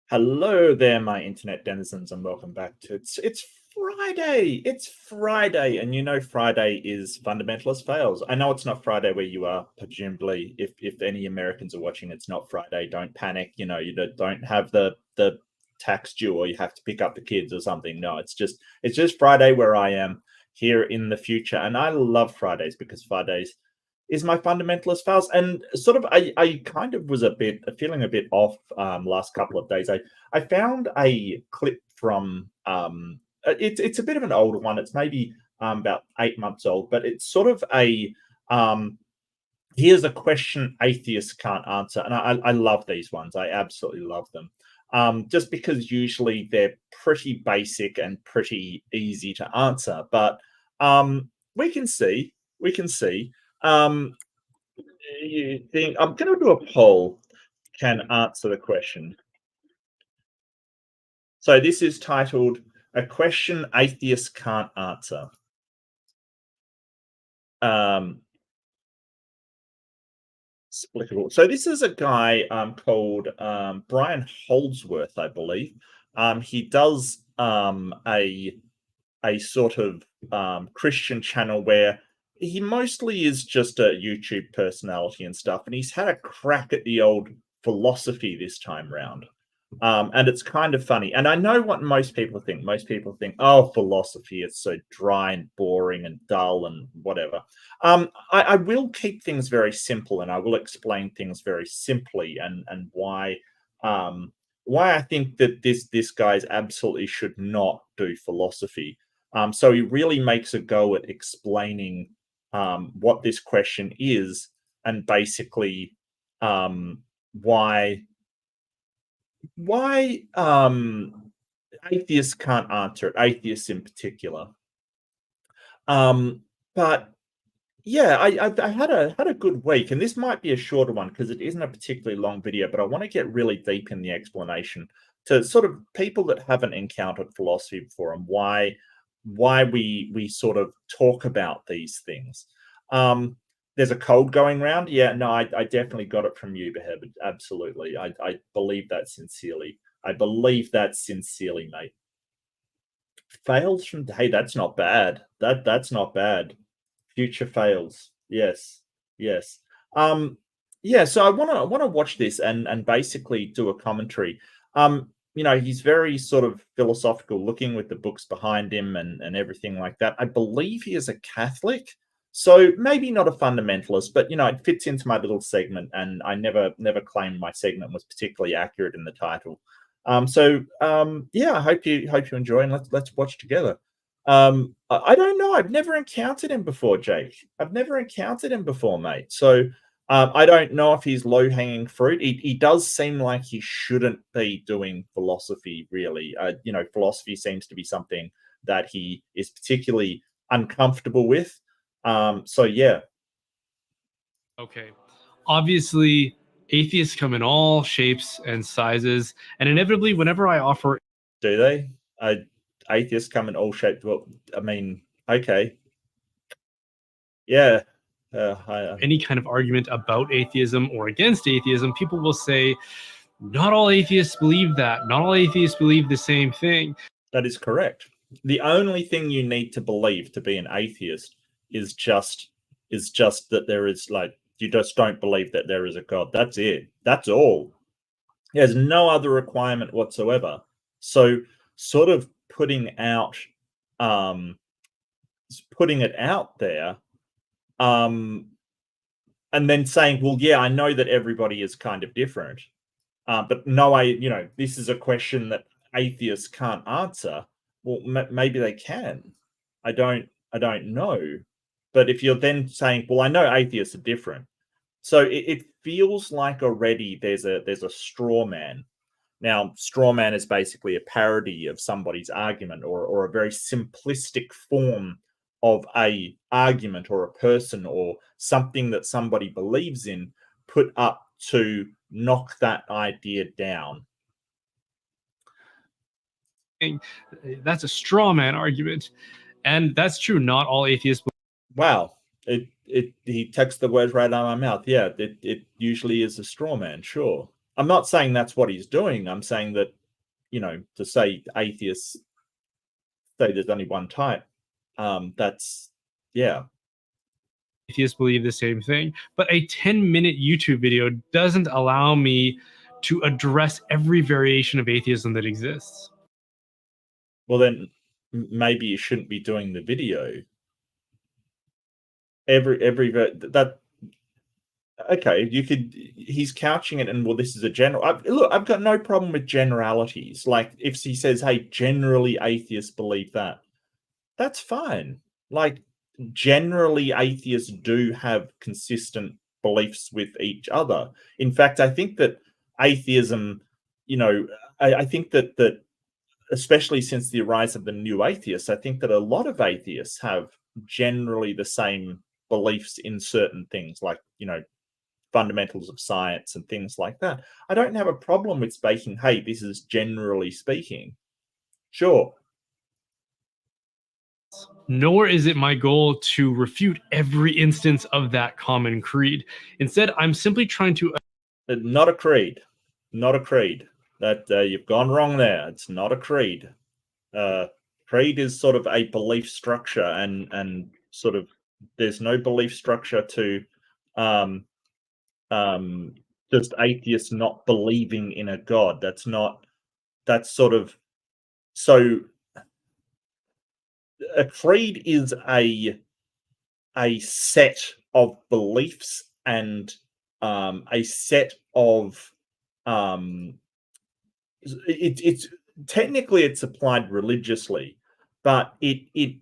Hello there, my internet denizens, and welcome back to it's Friday. It's Friday, and you know Friday is Fundamentalist Fails. I know it's not Friday where you are, presumably. If any Americans are watching, it's not Friday. Don't panic. You know, you don't have the tax due, or you have to pick up the kids or something. No, it's just Friday where I am here in the future, and I love Fridays because Fridays is my fundamentalist fails. And sort of I kind of was feeling a bit off last couple of days. I found a clip from it's a bit of an older one. It's maybe about 8 months old, but it's sort of a here's a question atheists can't answer. And I love these ones. I absolutely love them. Just because usually they're pretty basic and pretty easy to answer. But we can see. You think I'm going to do a poll? Can answer the question. So this is titled "A Question Atheists Can't Answer." Explicable. So this is a guy called Brian Holdsworth, I believe. He does a sort of Christian channel where he mostly is just a YouTube personality and stuff, and he's had a crack at the old philosophy this time round. And it's kind of funny. And I know what most people think. Most people think, oh, philosophy is so dry and boring and dull and whatever. I will keep things very simple, and I will explain things very simply, and why I think that this guy absolutely should not do philosophy. So he really makes a go at explaining what this question is, and basically why atheists can't answer it, atheists in particular. But yeah, I had a good week, and this might be a shorter one because it isn't a particularly long video, but I want to get really deep in the explanation to sort of people that haven't encountered philosophy before, and why we sort of talk about these things. There's a cold going around. Yeah, no, I definitely got it from you, Beheb. Absolutely. I believe that sincerely. I believe that sincerely, mate. Fails from, hey, that's not bad. That's not bad. Future fails. Yes. Yes. Yeah, so I wanna watch this and basically do a commentary. You know, he's very sort of philosophical looking with the books behind him and everything like that. I believe he is a Catholic. So maybe not a fundamentalist, but you know, it fits into my little segment, and I never claimed my segment was particularly accurate in the title. Yeah, I hope you enjoy, and let's watch together. I don't know. I've never encountered him before, Jake. I've never encountered him before, mate. So I don't know if he's low hanging fruit. He does seem like he shouldn't be doing philosophy, really. You know, philosophy seems to be something that he is particularly uncomfortable with. So yeah. Okay. Obviously, atheists come in all shapes and sizes, and inevitably, whenever I offer, do they? Atheists come in all shapes. Well, I mean, okay, yeah. Any kind of argument about atheism or against atheism, people will say, "Not all atheists believe that. Not all atheists believe the same thing." That is correct. The only thing you need to believe to be an atheist is just that there is, like, you just don't believe that there is a God. That's it. That's all. There's no other requirement whatsoever. So sort of putting it out there, and then saying, well, yeah, I know that everybody is kind of different. But no, you know, this is a question that atheists can't answer. Well, maybe they can. I don't know. But if you're then saying, well, I know atheists are different, so it feels like already there's a straw man. Now, straw man is basically a parody of somebody's argument, or a very simplistic form of a argument or a person or something that somebody believes in, put up to knock that idea down. That's a straw man argument, and that's true. Not all atheists. Wow, he takes the words right out of my mouth. Yeah, it usually is a straw man. Sure. I'm not saying that's what he's doing. I'm saying that, you know, to say atheists say there's only one type, that's, yeah. Atheists believe the same thing, but a 10-minute YouTube video doesn't allow me to address every variation of atheism that exists. Well, then maybe you shouldn't be doing the video. That okay, you could. He's couching it, and well, this is a general. Look, I've got no problem with generalities. Like if he says, "Hey, generally atheists believe that," that's fine. Like generally, atheists do have consistent beliefs with each other. In fact, I think that atheism, you know, I think that especially since the rise of the new atheists, I think that a lot of atheists have generally the same beliefs in certain things, like, you know, fundamentals of science and things like that. I don't have a problem with speaking, hey, this is generally speaking. Sure. Nor is it my goal to refute every instance of that common creed. Instead, I'm simply trying to... Not a creed. Not a creed. That you've gone wrong there. It's not a creed. Creed is sort of a belief structure, and sort of there's no belief structure to just atheists not believing in a god. That's sort of, so a creed is a set of beliefs and a set of it's technically it's applied religiously, but it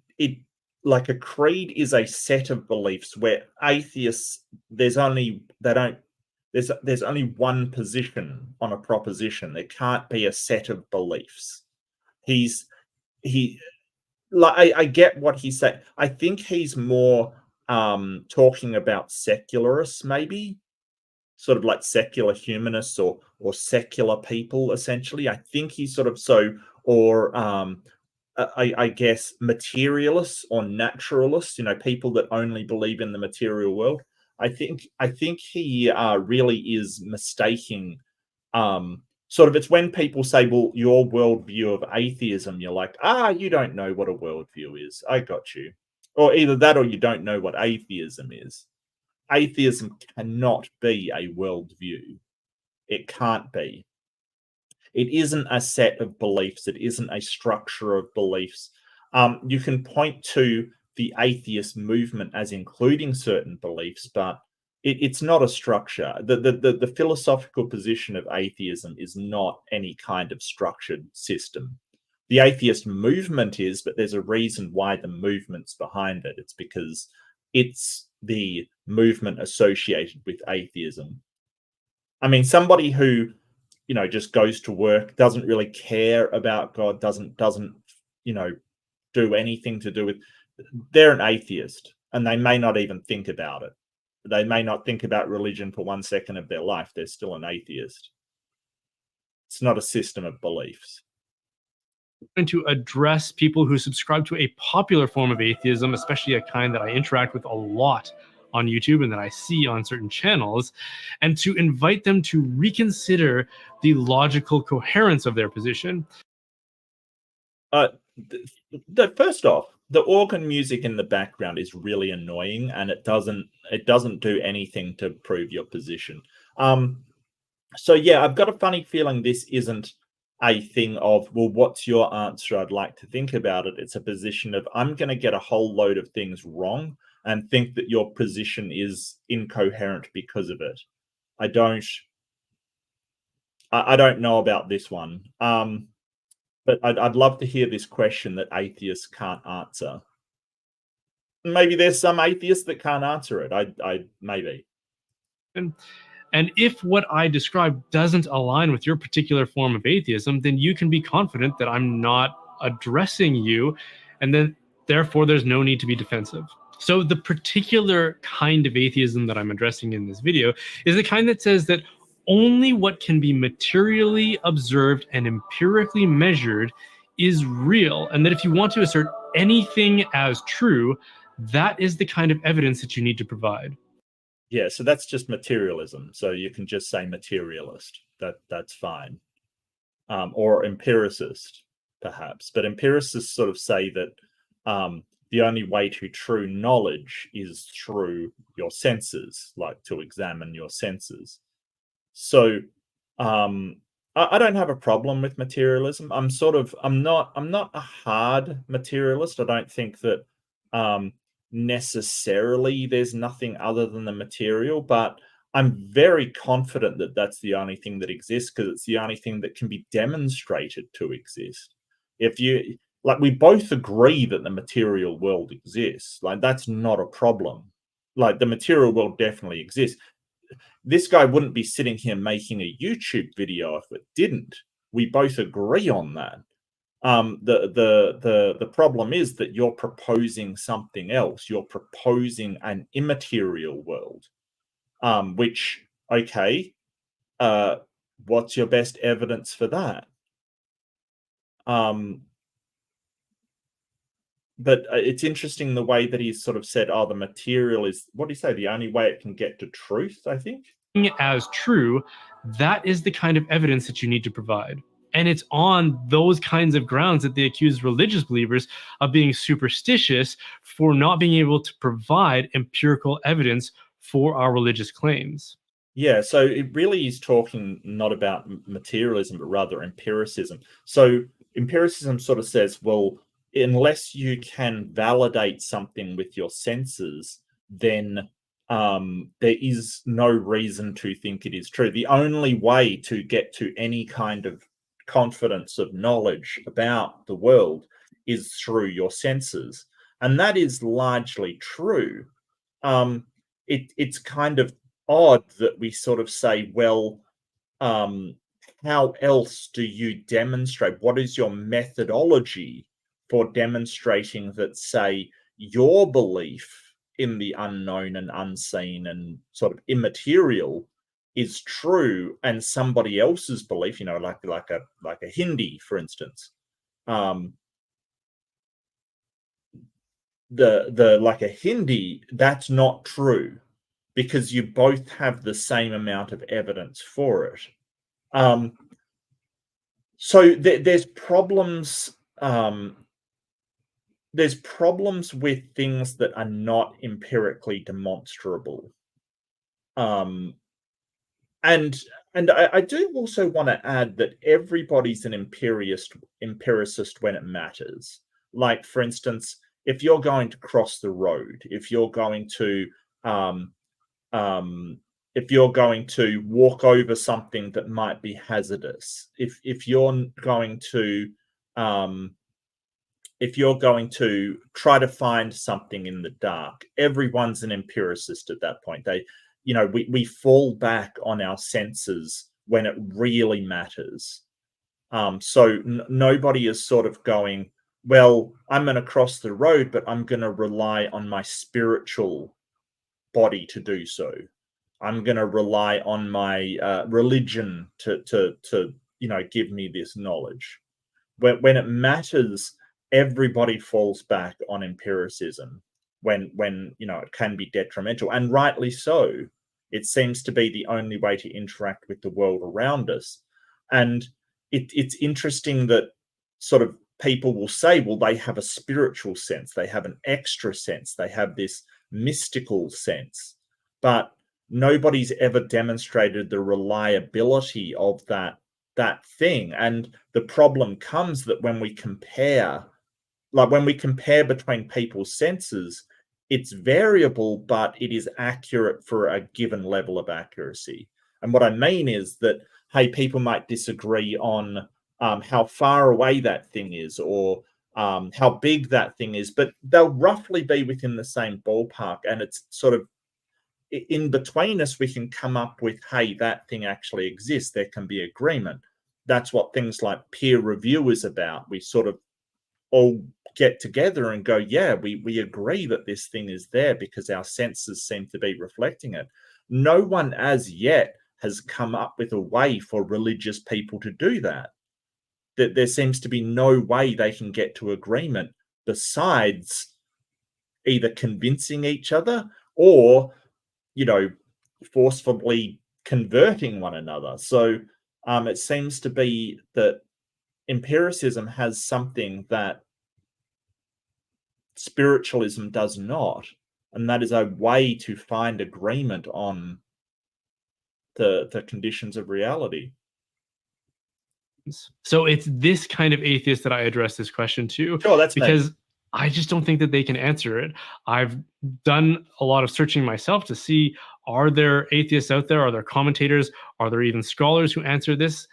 like a creed is a set of beliefs where atheists, there's only one position on a proposition. There can't be a set of beliefs. I get what he's saying. I think he's more talking about secularists, maybe sort of like secular humanists or secular people, essentially. I think he's sort of I guess materialists or naturalists, you know, people that only believe in the material world. I think he really is mistaking. Sort of, it's when people say, well, your worldview of atheism, you're like, you don't know what a worldview is. I got you. Or either that or you don't know what atheism is. Atheism cannot be a worldview. It can't be. It isn't a set of beliefs. It isn't a structure of beliefs. You can point to the atheist movement as including certain beliefs, but it's not a structure. The philosophical position of atheism is not any kind of structured system. The atheist movement is, but there's a reason why the movement's behind it. It's because it's the movement associated with atheism. I mean, somebody who, you know, just goes to work, doesn't really care about God, doesn't you know, do anything to do with, they're an atheist, and they may not even think about it. They may not think about religion for 1 second of their life. They're still an atheist. It's not a system of beliefs. To address people who subscribe to a popular form of atheism, especially a kind that I interact with a lot on YouTube and that I see on certain channels, and to invite them to reconsider the logical coherence of their position. First off, the organ music in the background is really annoying, and it doesn't do anything to prove your position. So yeah, I've got a funny feeling this isn't a thing of, well, what's your answer? I'd like to think about it. It's a position of, I'm going to get a whole load of things wrong and think that your position is incoherent because of it. I don't know about this one. But I'd love to hear this question that atheists can't answer. Maybe there's some atheists that can't answer it. I maybe. And if what I describe doesn't align with your particular form of atheism, then you can be confident that I'm not addressing you, and then therefore there's no need to be defensive. So the particular kind of atheism that I'm addressing in this video is the kind that says that only what can be materially observed and empirically measured is real, and that if you want to assert anything as true, that is the kind of evidence that you need to provide. Yeah, so that's just materialism. So you can just say materialist. that's fine. Or empiricist, perhaps. But empiricists sort of say that the only way to true knowledge is through your senses, like to examine your senses. So I don't have a problem with materialism. I'm not a hard materialist. I don't think that necessarily there's nothing other than the material, but I'm very confident that that's the only thing that exists, because it's the only thing that can be demonstrated to exist. If you like, we both agree that the material world exists. Like, that's not a problem. Like, the material world definitely exists. This guy wouldn't be sitting here making a YouTube video if it didn't. We both agree on that. The problem is that you're proposing something else. You're proposing an immaterial world. Which, okay, what's your best evidence for that? But it's interesting the way that he's sort of said, oh, the material is, what do you say, the only way it can get to truth, I think? As true, that is the kind of evidence that you need to provide. And it's on those kinds of grounds that they accuse religious believers of being superstitious for not being able to provide empirical evidence for our religious claims. Yeah, so it really is talking not about materialism, but rather empiricism. So empiricism sort of says, well, unless you can validate something with your senses, then there is no reason to think it is true. The only way to get to any kind of confidence of knowledge about the world is through your senses. And that is largely true. It's kind of odd that we sort of say, well, how else do you demonstrate? What is your methodology for demonstrating that, say, your belief in the unknown and unseen and sort of immaterial is true, and somebody else's belief, you know, like a Hindi, for instance, the like a Hindi, that's not true, because you both have the same amount of evidence for it. So there's problems. There's problems with things that are not empirically demonstrable. And I do also want to add that everybody's an empiricist when it matters. Like, for instance, if you're going to cross the road, if you're going to walk over something that might be hazardous, if you're going to try to find something in the dark, everyone's an empiricist at that point. We fall back on our senses when it really matters. So nobody is sort of going, well, I'm going to cross the road, but I'm going to rely on my spiritual body to do so. I'm going to rely on my religion to give me this knowledge. When it matters, everybody falls back on empiricism when it can be detrimental, and rightly so. It seems to be the only way to interact with the world around us. And it's interesting that sort of people will say, well, they have a spiritual sense, they have an extra sense, they have this mystical sense, but nobody's ever demonstrated the reliability of that thing. And the problem comes that when we compare between people's senses, it's variable, but it is accurate for a given level of accuracy. And what I mean is that, hey, people might disagree on how far away that thing is, or how big that thing is, but they'll roughly be within the same ballpark. And it's sort of in between us, we can come up with, hey, that thing actually exists. There can be agreement. That's what things like peer review is about. We sort of all get together and go, yeah, we agree that this thing is there because our senses seem to be reflecting it. No one as yet has come up with a way for religious people to do that. There seems to be no way they can get to agreement besides either convincing each other or, forcefully converting one another. So It seems to be that empiricism has something that spiritualism does not, and that is a way to find agreement on the conditions of reality. So it's this kind of atheist that I address this question to. Sure, that's because me. I just don't think that they can answer it. I've done a lot of searching myself to see, are there atheists out there? Are there commentators? Are there even scholars who answer this?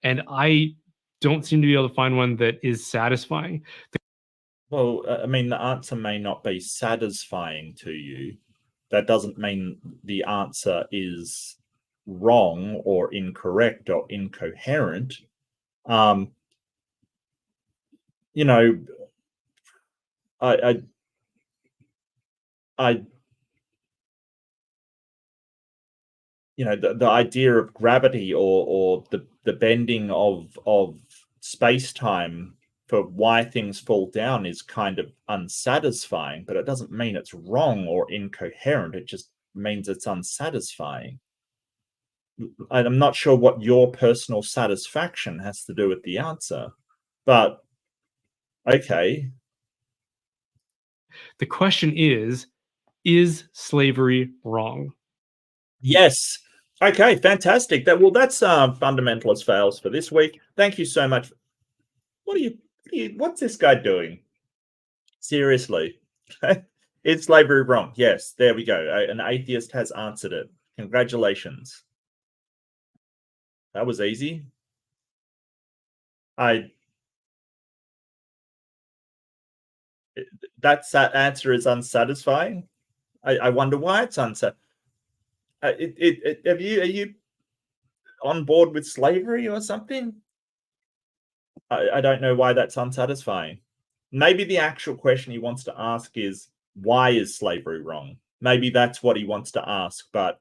And I don't seem to be able to find one that is satisfying. Well, I mean, the answer may not be satisfying to you. That doesn't mean the answer is wrong or incorrect or incoherent. You know, I you know, the idea of gravity or the bending of space-time for why things fall down is kind of unsatisfying, but it doesn't mean it's wrong or incoherent. It just means it's unsatisfying. I'm not sure what your personal satisfaction has to do with the answer, but okay. The question is slavery wrong? Yes. Okay, fantastic. That's fundamentalist fails for this week. Thank you so much. What's this guy doing? Seriously. Is slavery wrong? Yes, there we go. An atheist has answered it. Congratulations. That was easy. That answer is unsatisfying. I wonder why it's unsatisfying. Are you on board with slavery or something? I don't know why that's unsatisfying. Maybe the actual question he wants to ask is, why is slavery wrong? Maybe that's what he wants to ask, but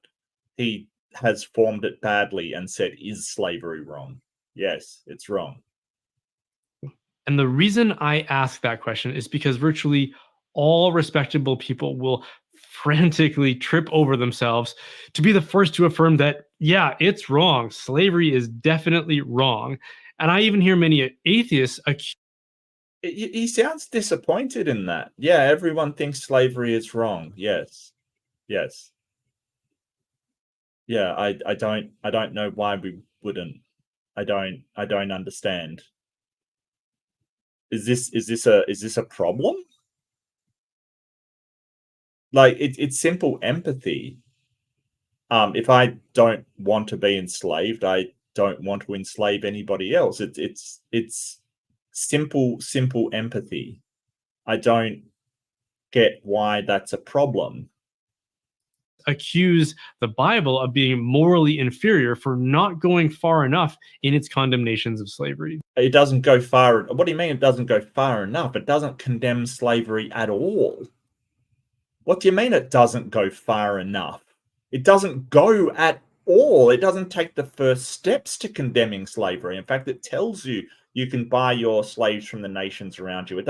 he has formed it badly and said, is slavery wrong? Yes, it's wrong. And the reason I ask that question is because virtually all respectable people will frantically trip over themselves to be the first to affirm that, yeah, it's wrong. Slavery is definitely wrong. And I even hear many atheists he sounds disappointed in that. Yeah, everyone thinks slavery is wrong. Yes. Yes. Yeah, I don't know why we wouldn't. I don't understand. Is this a problem? Like it's simple empathy. If I don't want to be enslaved, I don't want to enslave anybody else. It's simple empathy. I don't get why that's a problem. accuse the Bible of being morally inferior for not going far enough in its condemnations of slavery. It doesn't go far. What do you mean it doesn't go far enough? It doesn't condemn slavery at all. What do you mean it doesn't go far enough? It doesn't go at all. It doesn't take the first steps to condemning slavery. In fact, it tells you you can buy your slaves from the nations around you. It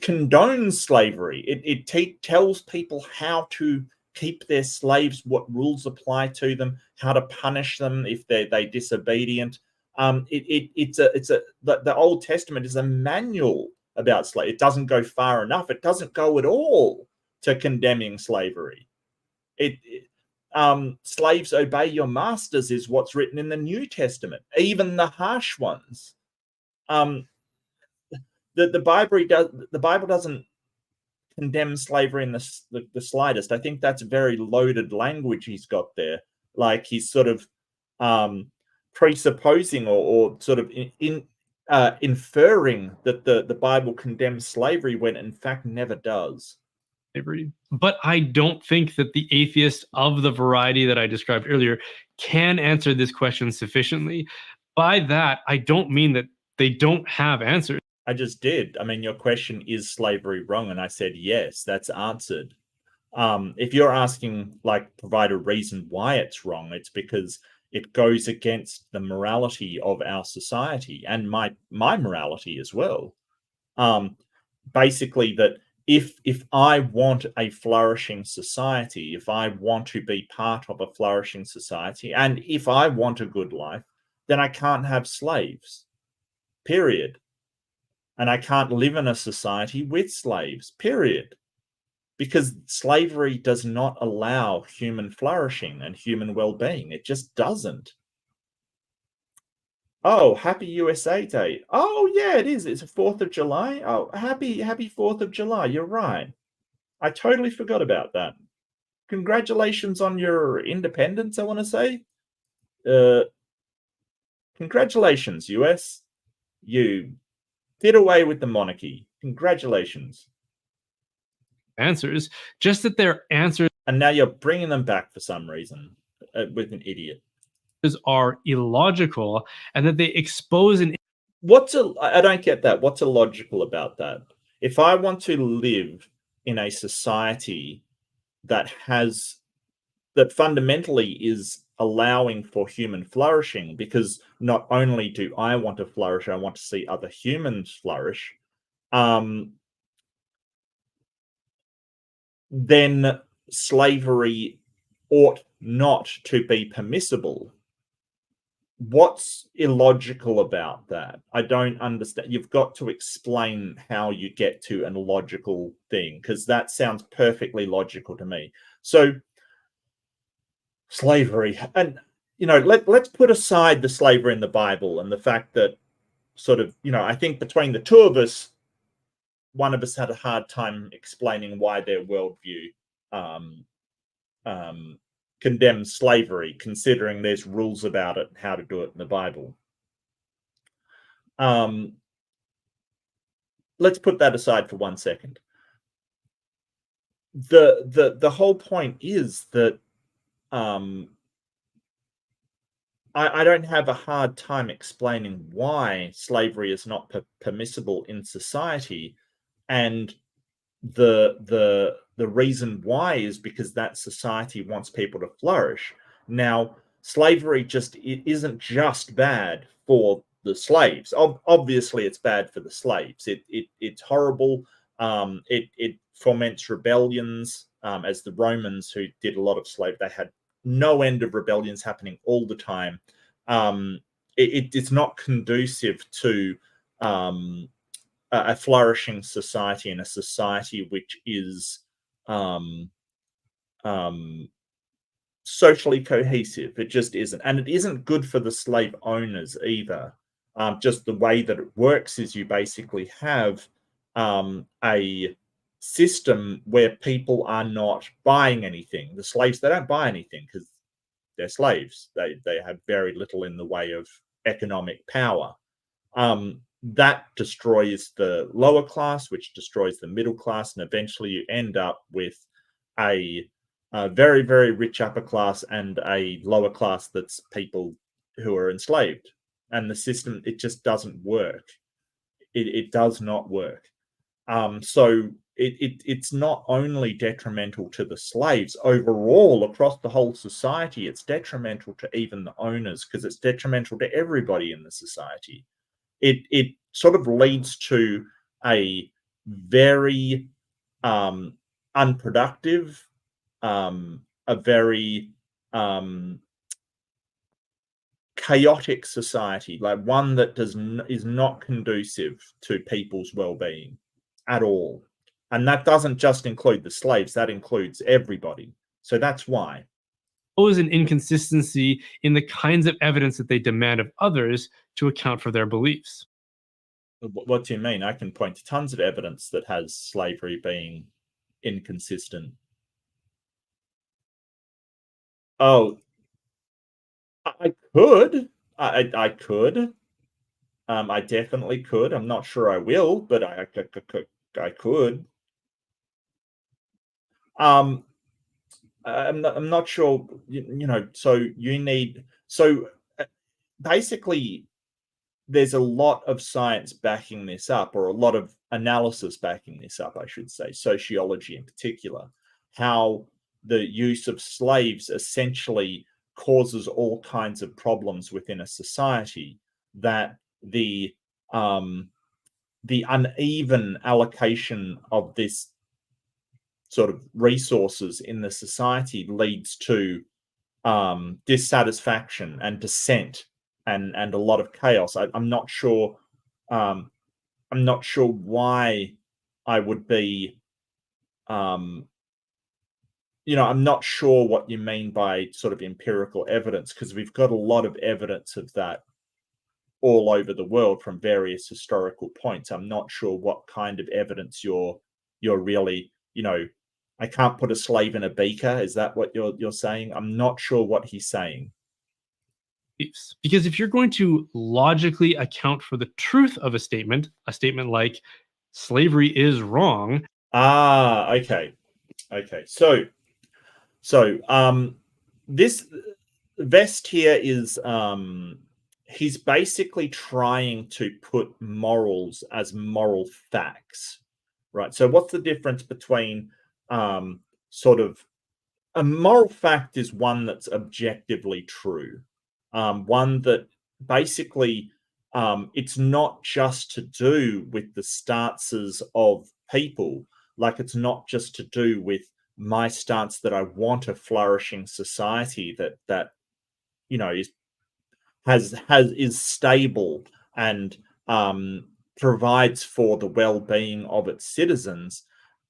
condones slavery. It tells people how to keep their slaves, what rules apply to them, how to punish them if they disobedient. The Old Testament is a manual about slavery. It doesn't go far enough. It doesn't go at all to condemning slavery. Slaves, obey your masters is what's written in the New Testament, even the harsh ones. The Bible doesn't condemn slavery in the slightest. I think that's very loaded language he's got there. Like he's sort of presupposing or sort of inferring that the Bible condemns slavery when in fact never does. But I don't think that the atheist of the variety that I described earlier can answer this question sufficiently. By that, I don't mean that they don't have answers. I just did. I mean, your question, is slavery wrong? And I said, yes, that's answered. If you're asking, like, provide a reason why it's wrong, it's because it goes against the morality of our society and my morality as well. Basically, that if I want a flourishing society, if I want to be part of a flourishing society, and if I want a good life, then I can't have slaves, period. And I can't live in a society with slaves, period. Because slavery does not allow human flourishing and human well-being. It just doesn't. Oh, happy USA Day. Oh, yeah, it is. It's the 4th of July. Oh, happy 4th of July. You're right. I totally forgot about that. Congratulations on your independence, I want to say. Congratulations, US. You did away with the monarchy. Congratulations. Answers, just that their answers And now you're bringing them back for some reason with an idiot. Are illogical, and that they expose an I don't get that. What's illogical about that? If I want to live in a society that fundamentally is allowing for human flourishing, because not only do I want to flourish, I want to see other humans flourish, then slavery ought not to be permissible. What's illogical about that? I don't understand. You've got to explain how you get to an illogical thing, because that sounds perfectly logical to me. So slavery, and let's put aside the slavery in the Bible and the fact that sort of, I think between the two of us, one of us had a hard time explaining why their worldview condemns slavery, considering there's rules about it and how to do it in the Bible. Let's put that aside for 1 second. The whole point is that I don't have a hard time explaining why slavery is not permissible in society, and the reason why is because that society wants people to flourish. Now, slavery it isn't just bad for the slaves. Obviously, it's bad for the slaves. It's horrible. It foments rebellions, as the Romans, who did a lot of slave, they had no end of rebellions happening all the time. It's not conducive to a flourishing society, and a society which is socially cohesive. It just isn't. And it isn't good for the slave owners either. Just the way that it works is you basically have a system where people are not buying anything. The slaves, they don't buy anything because they're slaves. They have very little in the way of economic power. That destroys the lower class, which destroys the middle class, and eventually you end up with a very, very rich upper class and a lower class that's people who are enslaved. And the system, it just doesn't work. It does not work. So it's not only detrimental to the slaves overall across the whole society, it's detrimental to even the owners, because it's detrimental to everybody in the society. It sort of leads to a very unproductive, a very chaotic society, like one that is not conducive to people's well-being at all. And that doesn't just include the slaves, that includes everybody. So that's why. Is an inconsistency in the kinds of evidence that they demand of others to account for their beliefs. What do you mean? I can point to tons of evidence that has slavery being inconsistent. Oh, I could. I could. I definitely could. I'm not sure I will, but I could. I'm not sure. So you need. So basically, there's a lot of science backing this up, or a lot of analysis backing this up, I should say, sociology in particular, how the use of slaves essentially causes all kinds of problems within a society, that the uneven allocation of this sort of resources in the society leads to dissatisfaction and dissent and a lot of chaos. I'm not sure. I'm not sure why I would be. I'm not sure what you mean by sort of empirical evidence, because we've got a lot of evidence of that all over the world from various historical points. I'm not sure what kind of evidence you're really, I can't put a slave in a beaker. Is that what you're saying? I'm not sure what he's saying. Because if you're going to logically account for the truth of a statement like slavery is wrong. Okay. So this Vest here is he's basically trying to put morals as moral facts, right? So what's the difference between sort of a moral fact is one that's objectively true, one that basically it's not just to do with the stances of people, like it's not just to do with my stance that I want a flourishing society that is stable and provides for the well-being of its citizens,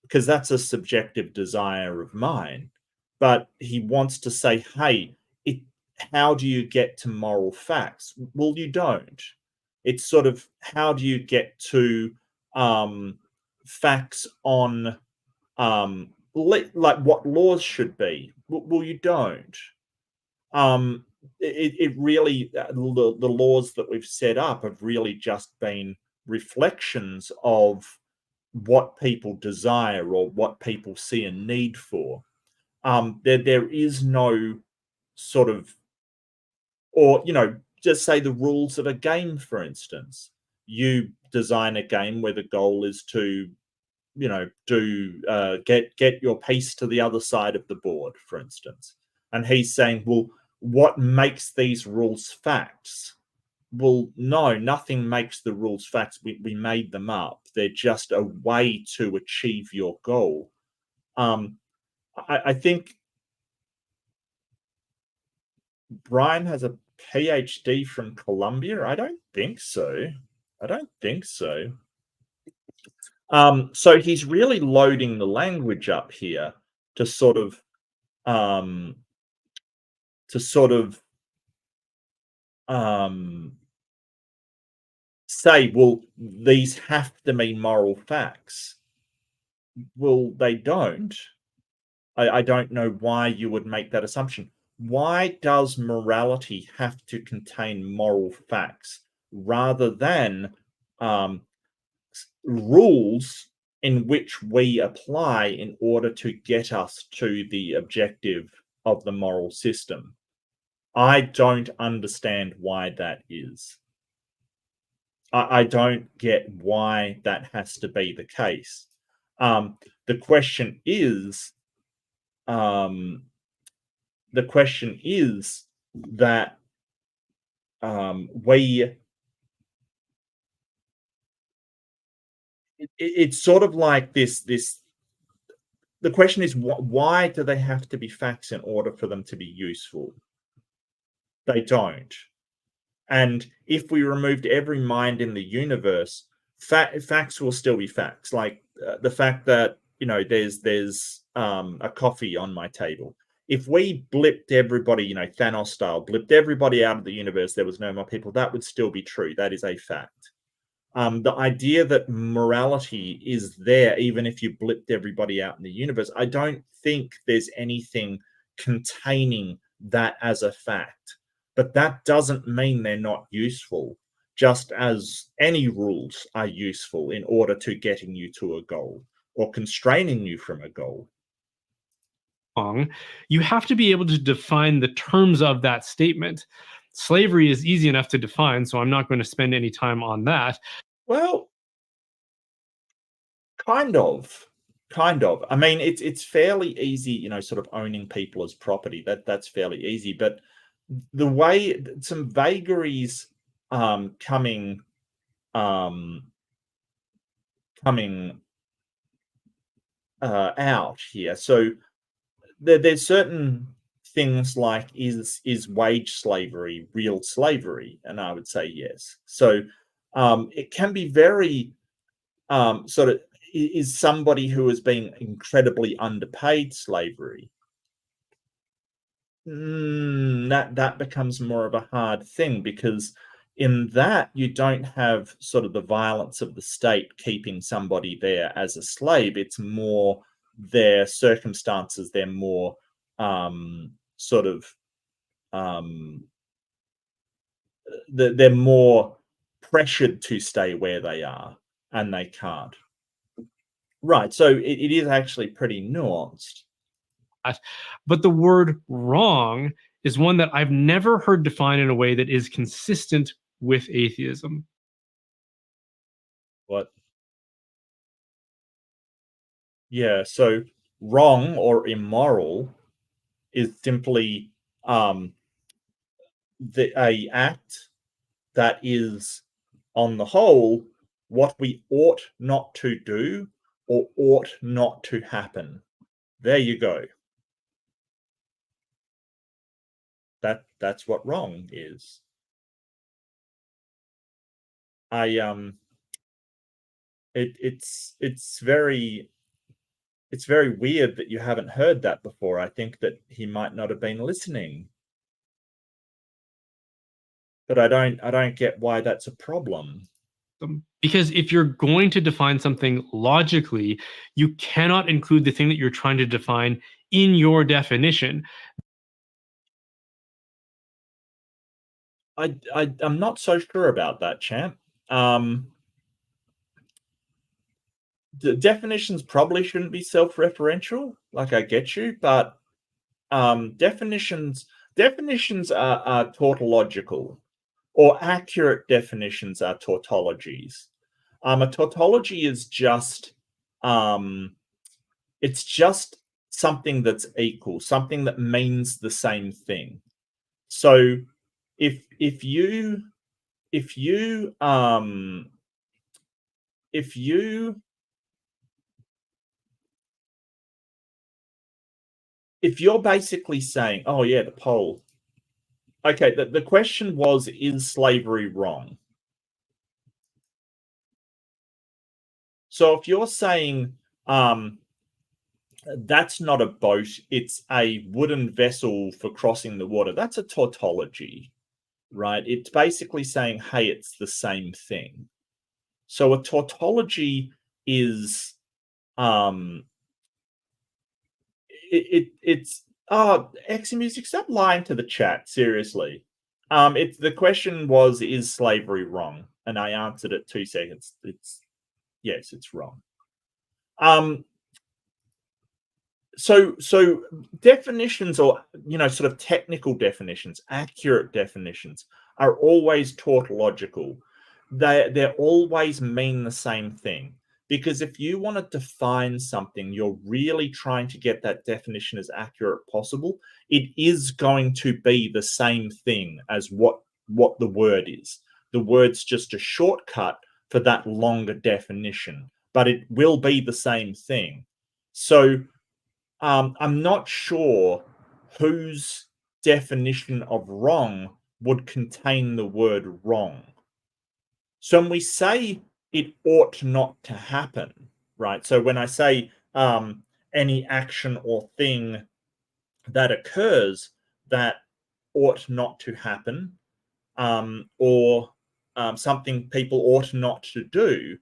because that's a subjective desire of mine. But he wants to say, hey, how do you get to moral facts? Well, you don't. It's sort of, how do you get to facts on like what laws should be? Well, you don't. It really, the laws that we've set up have really just been reflections of what people desire or what people see a need for. There is no sort of, or just say the rules of a game, for instance. You design a game where the goal is to get your piece to the other side of the board, for instance. And he's saying, well, what makes these rules facts? Well, no, nothing makes the rules facts. We made them up. They're just a way to achieve your goal. I think Brian has a PhD from Columbia. I don't think so. So he's really loading the language up here to sort of say, well, these have to be moral facts. Well, they don't. I don't know why you would make that assumption. Why does morality have to contain moral facts rather than rules in which we apply in order to get us to the objective of the moral system? I don't understand why that is. I don't get why that has to be the case. The question is that it's sort of like this. The question is, why do they have to be facts in order for them to be useful? They don't. And if we removed every mind in the universe, facts will still be facts. Like the fact that there's a coffee on my table. If we blipped everybody, Thanos style, blipped everybody out of the universe, there was no more people, that would still be true. That is a fact. The idea that morality is there even if you blipped everybody out in the universe, I don't think there's anything containing that as a fact. But that doesn't mean they're not useful, just as any rules are useful in order to getting you to a goal or constraining you from a goal. You have to be able to define the terms of that statement. Slavery is easy enough to define, so I'm not going to spend any time on that. Well, kind of. I mean, it's fairly easy, sort of owning people as property. That's fairly easy, but the way some vagaries coming out here. So there's certain things like, is wage slavery real slavery? And I would say yes. So it can be very sort of, is somebody who has been incredibly underpaid slavery? That becomes more of a hard thing, because in that you don't have sort of the violence of the state keeping somebody there as a slave. It's more their circumstances. They're more sort of they're more pressured to stay where they are, and they can't. Right. So it is actually pretty nuanced. But the word wrong is one that I've never heard defined in a way that is consistent with atheism. What? Yeah. So wrong or immoral is simply a act that is, on the whole, what we ought not to do or ought not to happen. There you go. That's what wrong is. It's very weird that you haven't heard that before. I think that he might not have been listening. But I don't get why that's a problem. Because if you're going to define something logically, you cannot include the thing that you're trying to define in your definition. I'm not so sure about that, champ. The definitions probably shouldn't be self-referential. Like, I get you, but definitions are tautological, or accurate definitions are tautologies. A tautology is just it's just something that's equal, something that means the same thing. So if you're basically saying, oh yeah, the poll. Okay, the question was, is slavery wrong? So if you're saying that's not a boat, it's a wooden vessel for crossing the water, that's a tautology, right? It's basically saying, hey, it's the same thing. So a tautology is it's Music, stop lying to the chat, seriously. It's, the question was, is slavery wrong? And I answered it 2 seconds. It's yes, it's wrong. So definitions, or sort of technical definitions, accurate definitions, are always tautological. They always mean the same thing, because if you want to define something, you're really trying to get that definition as accurate as possible. It is going to be the same thing as what the word is. The word's just a shortcut for that longer definition, but it will be the same thing. So I'm not sure whose definition of wrong would contain the word wrong. So when we say it ought not to happen, right? So when I say any action or thing that occurs that ought not to happen, or something people ought not to do,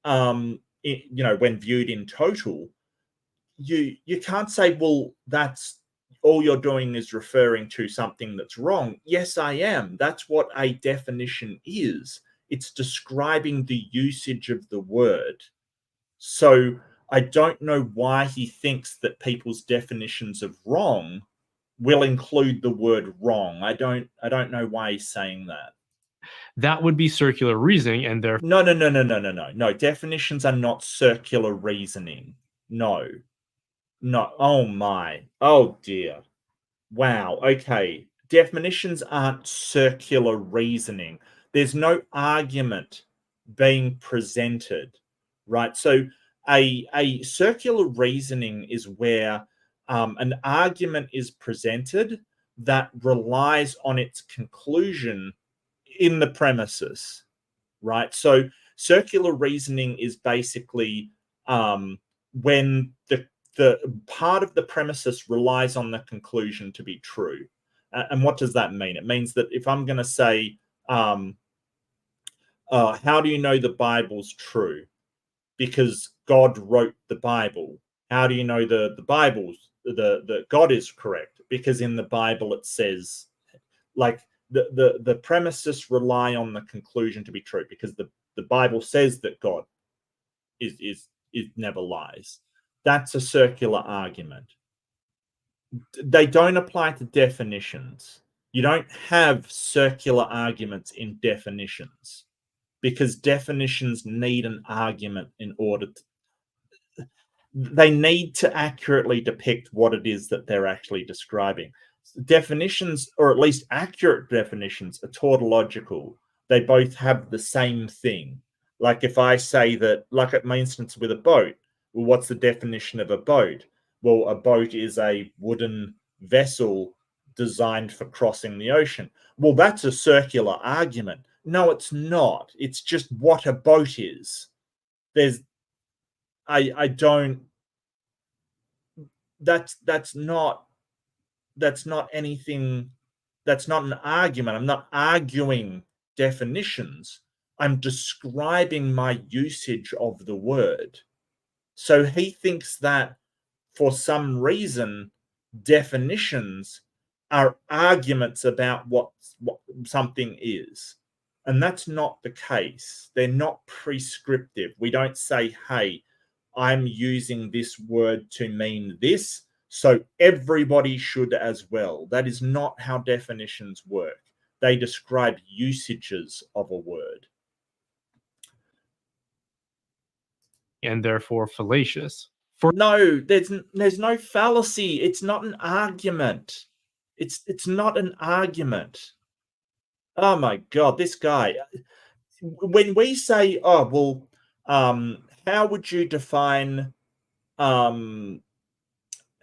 when viewed in total, you can't say, well, that's all you're doing is referring to something that's wrong. Yes, I am. That's what a definition is. It's describing the usage of the word. So I don't know why he thinks that people's definitions of wrong will include the word wrong. I don't know why he's saying that. That would be circular reasoning, and therefore No. Definitions are not circular reasoning. No. Oh my. Oh dear. Wow. Okay. Definitions aren't circular reasoning. There's no argument being presented, right? So A circular reasoning is where an argument is presented that relies on its conclusion in the premises, right? So circular reasoning is basically when the part of the premises relies on the conclusion to be true. And what does that mean? It means that if I'm going to say, how do you know the Bible's true? Because God wrote the Bible. How do you know the Bible's the God is correct? Because in the Bible it says, like, the premises rely on the conclusion to be true, because the Bible says that God is never lies. That's a circular argument. They don't apply to definitions. You don't have circular arguments in definitions, because definitions need an argument in order to, they need to accurately depict what it is that they're actually describing. Definitions, or at least accurate definitions, are tautological. They both have the same thing. Like if I say that, like at my instance with a boat, well, what's the definition of a boat? Well, a boat is a wooden vessel designed for crossing the ocean. Well, that's a circular argument. No, it's not. It's just what a boat is. I don't. That's not anything. That's not an argument. I'm not arguing definitions. I'm describing my usage of the word. So he thinks that for some reason, definitions are arguments about what something is. And that's not the case. They're not prescriptive. We don't say, hey, I'm using this word to mean this, so everybody should as well. That is not how definitions work. They describe usages of a word. And therefore fallacious. No, there's no fallacy. It's not an argument. It's not an argument. Oh my God, this guy. When we say, oh well, how would you define a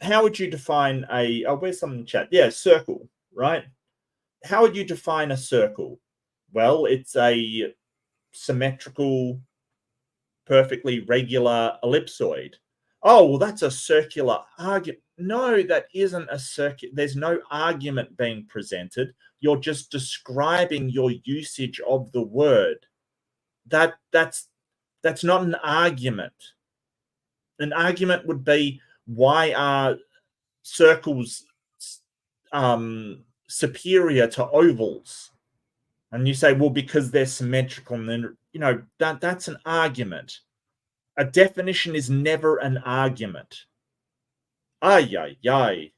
oh, where's some in the chat? Yeah, circle, right? How would you define a circle? Well, it's a symmetrical, perfectly regular ellipsoid. Oh, well, that's a circular argument. No, that isn't a circuit. There's no argument being presented. You're just describing your usage of the word. That's not an argument. An argument would be, why are circles superior to ovals? And you say, well, because they're symmetrical. And then, that's an argument. A definition is never an argument. Ay, ay, ay.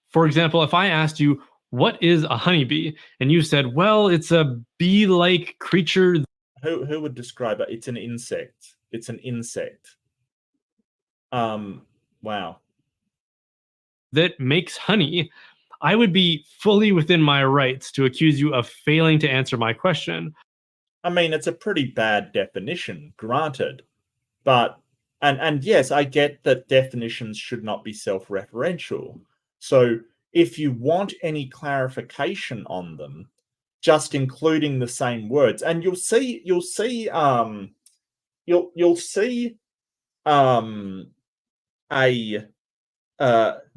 For example, if I asked you, what is a honeybee? And you said, well, it's a bee-like creature. Who would describe it? It's an insect. It's an insect. Wow. That makes honey. I would be fully within my rights to accuse you of failing to answer my question. I mean, it's a pretty bad definition, granted. But, and yes, I get that definitions should not be self-referential. So if you want any clarification on them, just including the same words, and you'll see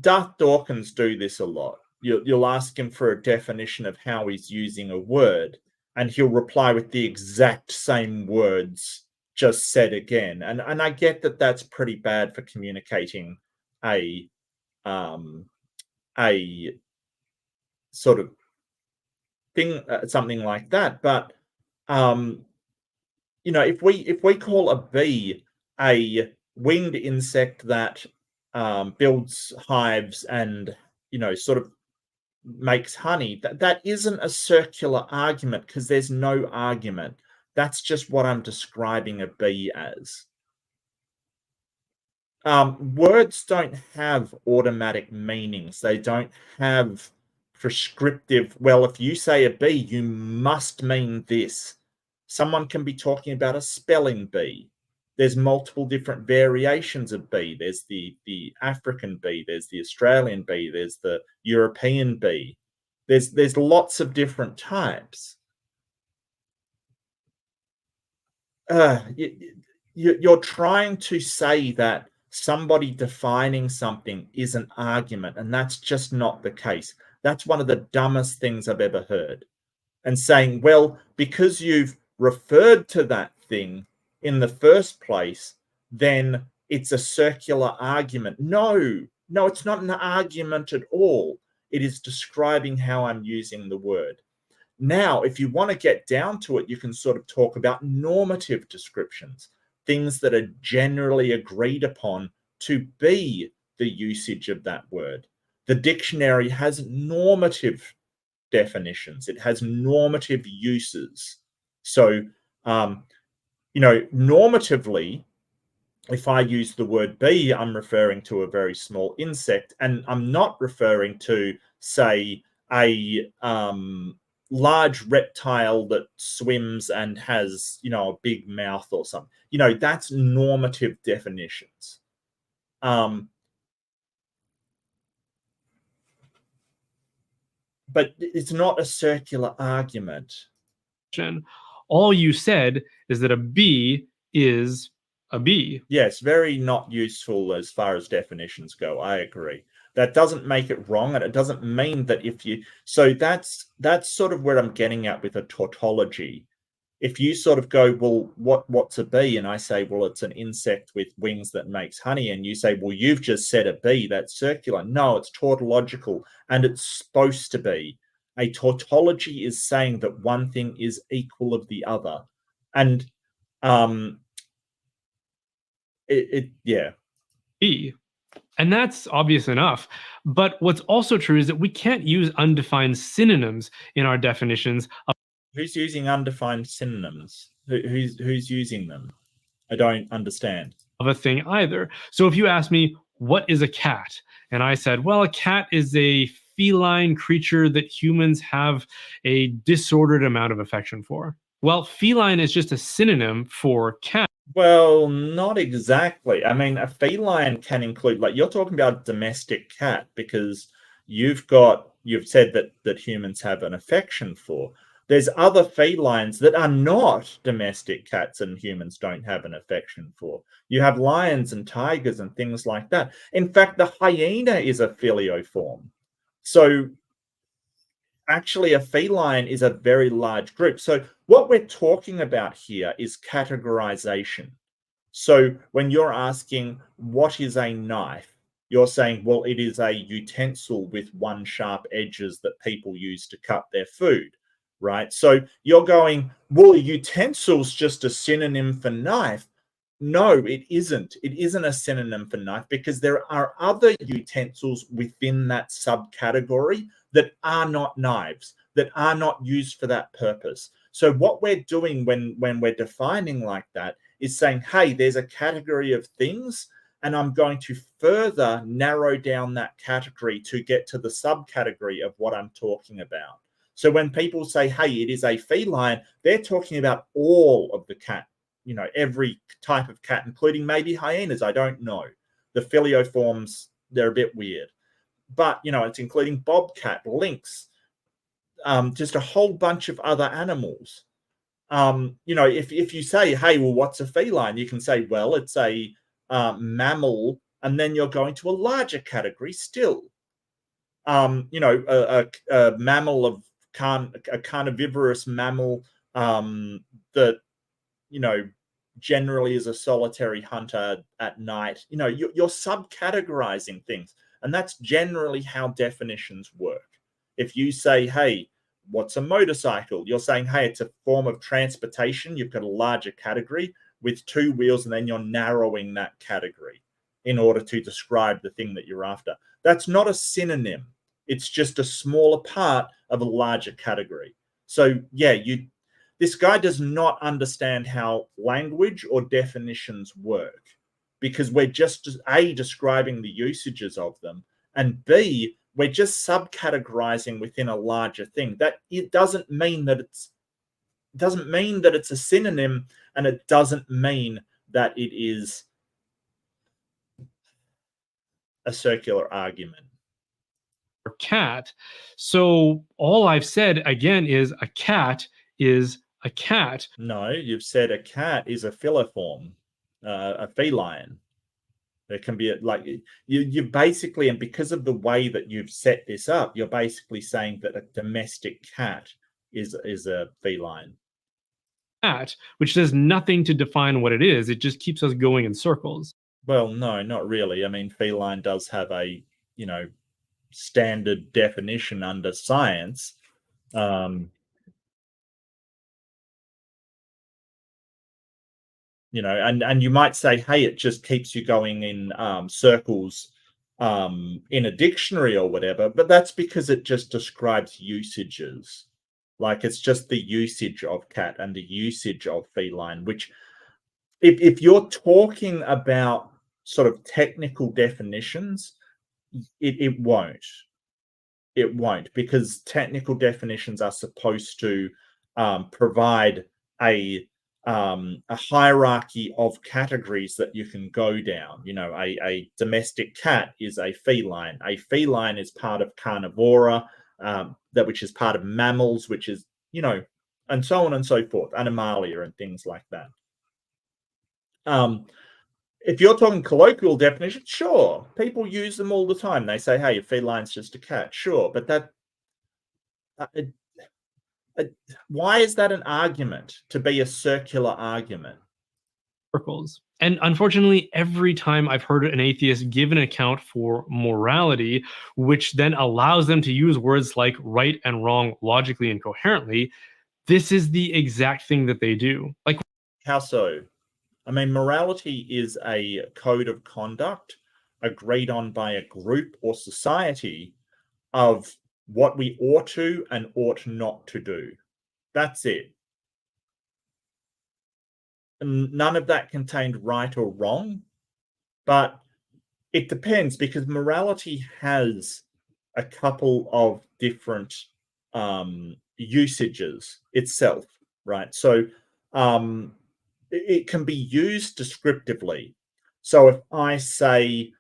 Darth Dawkins do this a lot. You'll ask him for a definition of how he's using a word, and he'll reply with the exact same words just said again. And I get that that's pretty bad for communicating a sort of thing, something like that. But if we call a bee a winged insect that builds hives and sort of makes honey, that isn't a circular argument, because there's no argument. That's just what I'm describing a bee as. Words don't have automatic meanings. They don't have prescriptive, well, if you say a bee, you must mean this. Someone can be talking about a spelling bee. There's multiple different variations of bee. There's the African bee, there's the Australian bee, there's the European bee. There's lots of different types. You're trying to say that somebody defining something is an argument, and that's just not the case. That's one of the dumbest things I've ever heard. And saying, well, because you've referred to that thing in the first place, then it's a circular argument. No, it's not an argument at all. It is describing how I'm using the word. Now, if you want to get down to it, you can sort of talk about normative descriptions, things that are generally agreed upon to be the usage of that word. The dictionary has normative definitions. It has normative uses. So, normatively, if I use the word bee, I'm referring to a very small insect, and I'm not referring to, say, a large reptile that swims and has, a big mouth or something. That's normative definitions. But it's not a circular argument. All you said is that a bee is a bee. Yes, very not useful as far as definitions go. I agree. That doesn't make it wrong, and it doesn't mean that if you... So that's sort of where I'm getting at with a tautology. If you sort of go, well, what's a bee? And I say, well, it's an insect with wings that makes honey. And you say, well, you've just said a bee, that's circular. No, it's tautological, and it's supposed to be. A tautology is saying that one thing is equal of the other. And yeah. Bee. And that's obvious enough. But what's also true is that we can't use undefined synonyms in our definitions. Who's using undefined synonyms? Who's using them? I don't understand. Of a thing either. So if you ask me, what is a cat? And I said, well, a cat is a feline creature that humans have a disordered amount of affection for. Well, feline is just a synonym for cat. Well, not exactly. I mean, a feline can include, like, you're talking about a domestic cat because you've said that humans have an affection for. There's other felines that are not domestic cats and humans don't have an affection for. You have lions and tigers and things like that. In fact, the hyena is a filioform. So actually, a feline is a very large group. So what we're talking about here is categorization. So when you're asking, what is a knife? You're saying, well, it is a utensil with one sharp edges that people use to cut their food, right? So you're going, well, utensil's just a synonym for knife. No, it isn't. It isn't a synonym for knife because there are other utensils within that subcategory that are not knives, that are not used for that purpose. So what we're doing when we're defining like that is saying, hey, there's a category of things, and I'm going to further narrow down that category to get to the subcategory of what I'm talking about. So when people say, hey, it is a feline, they're talking about all of the cat, every type of cat, including maybe hyenas. I don't know. The filioforms, they're a bit weird. But, it's including bobcat, lynx, just a whole bunch of other animals. If you say, hey, well, what's a feline? You can say, well, it's a mammal, and then you're going to a larger category still. A mammal of a carnivorous mammal that, generally is a solitary hunter at night. You're subcategorizing things. And that's generally how definitions work. If you say, hey, what's a motorcycle? You're saying, hey, it's a form of transportation. You've got a larger category with two wheels, and then you're narrowing that category in order to describe the thing that you're after. That's not a synonym. It's just a smaller part of a larger category. So, yeah, this guy does not understand how language or definitions work, because we're just, A, describing the usages of them, and B, we're just subcategorizing within a larger thing. That it doesn't mean that it's doesn't mean that it's a synonym, and it doesn't mean that it is a circular argument. Or cat. So all I've said again is a cat is a cat. No, you've said a cat is a filiform, a feline. There can be like you basically, and because of the way that you've set this up, you're basically saying that a domestic cat is a feline. Cat, which does nothing to define what it is. It just keeps us going in circles. Well, no, not really. I mean, feline does have a, standard definition under science. And you might say, hey, it just keeps you going in circles in a dictionary or whatever, but that's because it just describes usages. Like, it's just the usage of cat and the usage of feline, which if you're talking about sort of technical definitions, it won't. It won't, because technical definitions are supposed to provide a hierarchy of categories that you can go down. A domestic cat is a feline. A feline is part of carnivora, which is part of mammals, which is, and so on and so forth, animalia and things like that. If you're talking colloquial definition, sure, people use them all the time. They say, hey, a feline's just a cat. Sure, but why is that an argument to be a circular argument? Circles. And unfortunately, every time I've heard an atheist give an account for morality, which then allows them to use words like right and wrong logically and coherently, this is the exact thing that they do. Like, how so? I mean, morality is a code of conduct agreed on by a group or society of what we ought to and ought not to do. That's it. And none of that contained right or wrong, but it depends, because morality has a couple of different usages itself, right? So it can be used descriptively. So if I say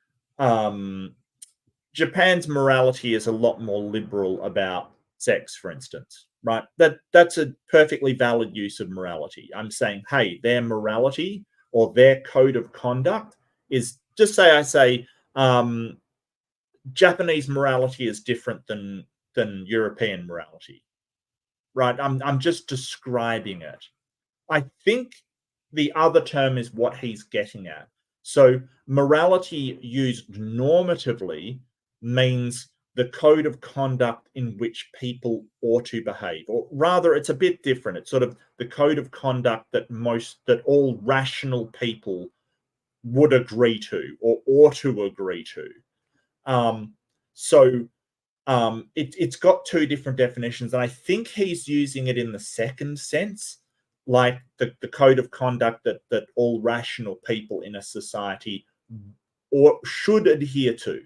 Japan's morality is a lot more liberal about sex, for instance, right? That's a perfectly valid use of morality. I'm saying, hey, their morality or their code of conduct is, just say I say Japanese morality is different than European morality, right? I'm just describing it. I think the other term is what he's getting at. So morality used normatively means the code of conduct in which people ought to behave, or rather, it's a bit different. It's sort of the code of conduct that all rational people would agree to or ought to agree to. It's got two different definitions, and I think he's using it in the second sense, like the code of conduct that all rational people in a society or should adhere to.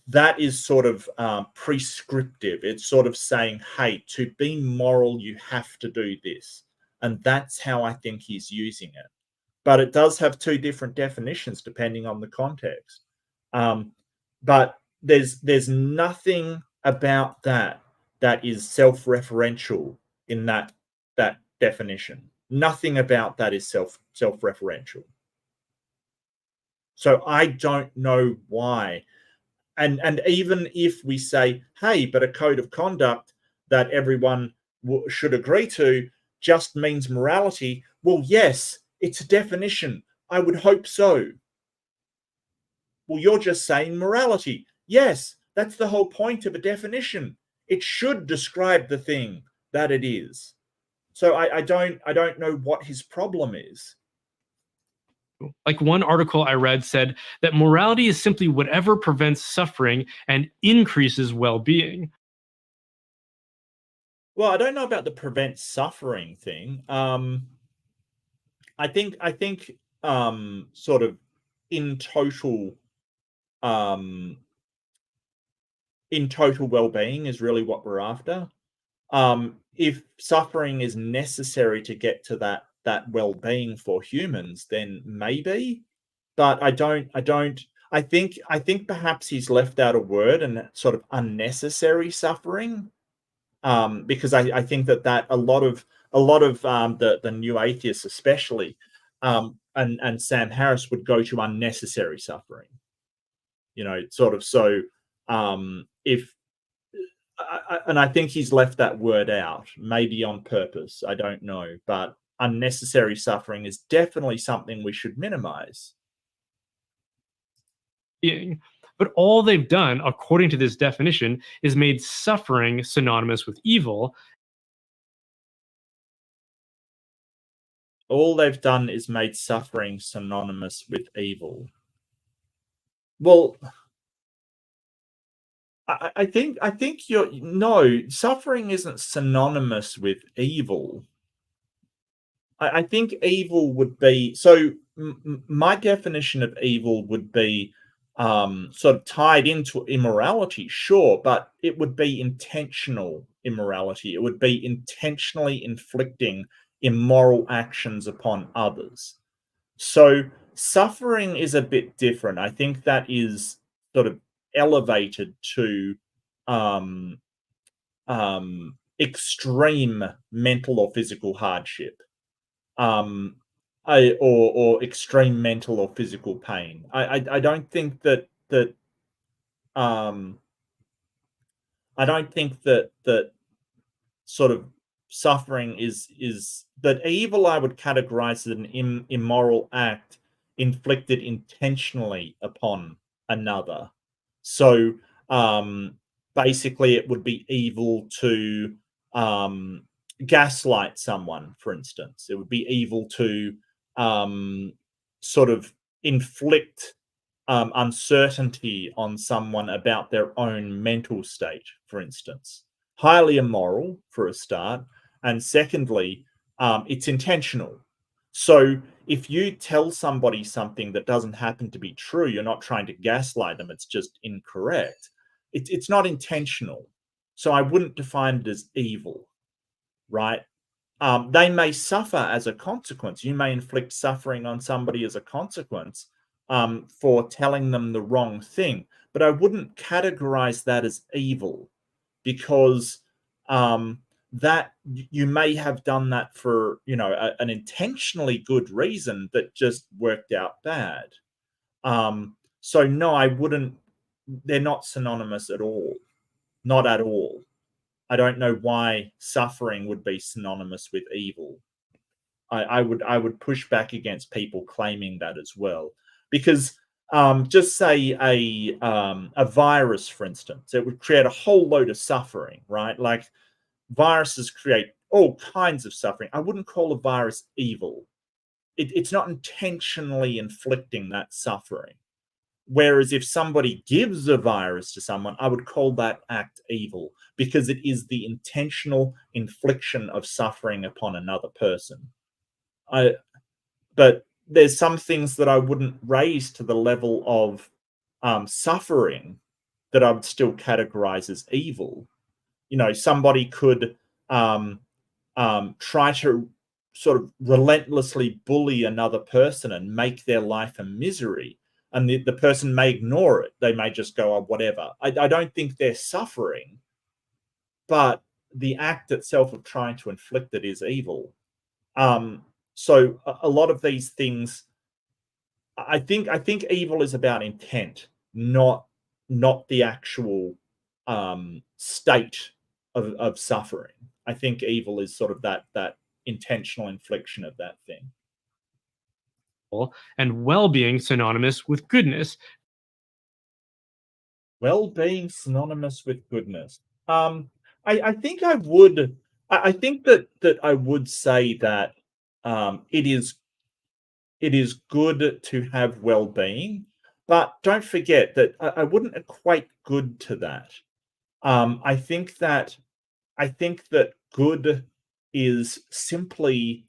That is sort of prescriptive. It's sort of saying, hey, to be moral, you have to do this. And that's how I think he's using it. But it does have two different definitions depending on the context. But there's nothing about that is self-referential in that definition. Nothing about that is self-referential. So I don't know why. And even if we say, hey, but a code of conduct that everyone should agree to just means morality, well, yes, it's a definition. I would hope so. Well, you're just saying morality. Yes, that's the whole point of a definition. It should describe the thing that it is. So I don't know what his problem is. like one article I read said that morality is simply whatever prevents suffering and increases well-being. Well, I don't know about the prevent suffering thing. I think sort of in total well-being is really what we're after. if suffering is necessary to get to that well-being for humans, then maybe. But I think perhaps he's left out a word, and sort of unnecessary suffering, because I think that a lot of the new atheists especially, and Sam Harris would go to unnecessary suffering. Sort of. So if and I think he's left that word out, maybe on purpose. I don't know, but unnecessary suffering is definitely something we should minimize. But all they've done, according to this definition, is made suffering synonymous with evil. All they've done is made suffering synonymous with evil. Well, I think suffering isn't synonymous with evil. I think evil would be, so my definition of evil would be sort of tied into immorality, sure, but it would be intentional immorality. It would be intentionally inflicting immoral actions upon others. So suffering is a bit different. I think that is sort of elevated to extreme mental or physical hardship, or extreme mental or physical pain. I don't think that I don't think that sort of suffering is that evil. I would categorize as an immoral act inflicted intentionally upon another. So basically, it would be evil to gaslight someone, for instance. It would be evil to sort of inflict uncertainty on someone about their own mental state, for instance. Highly immoral, for a start. And secondly, it's intentional. So if you tell somebody something that doesn't happen to be true, you're not trying to gaslight them, it's just incorrect. It's not intentional. So I wouldn't define it as evil, right? They may suffer as a consequence. You may inflict suffering on somebody as a consequence for telling them the wrong thing. But I wouldn't categorize that as evil, because that you may have done that for an intentionally good reason that just worked out bad. So no, I wouldn't. They're not synonymous at all. Not at all. I don't know why suffering would be synonymous with evil. I would push back against people claiming that as well, because just say a virus, for instance, it would create a whole load of suffering, right? Like, viruses create all kinds of suffering. I wouldn't call a virus evil. It's not intentionally inflicting that suffering. Whereas if somebody gives a virus to someone, I would call that act evil, because it is the intentional infliction of suffering upon another person. But there's some things that I wouldn't raise to the level of suffering that I would still categorize as evil. Somebody could try to sort of relentlessly bully another person and make their life a misery, and the person may ignore it. They may just go, oh, whatever. I don't think they're suffering, but the act itself of trying to inflict it is evil. So a lot of these things, I think evil is about intent, not the actual state of suffering. I think evil is sort of that intentional infliction of that thing. And well-being synonymous with goodness. Well-being synonymous with goodness. I think I would. I think that I would say that it is good to have well-being, but don't forget that I wouldn't equate good to that. I think that good is simply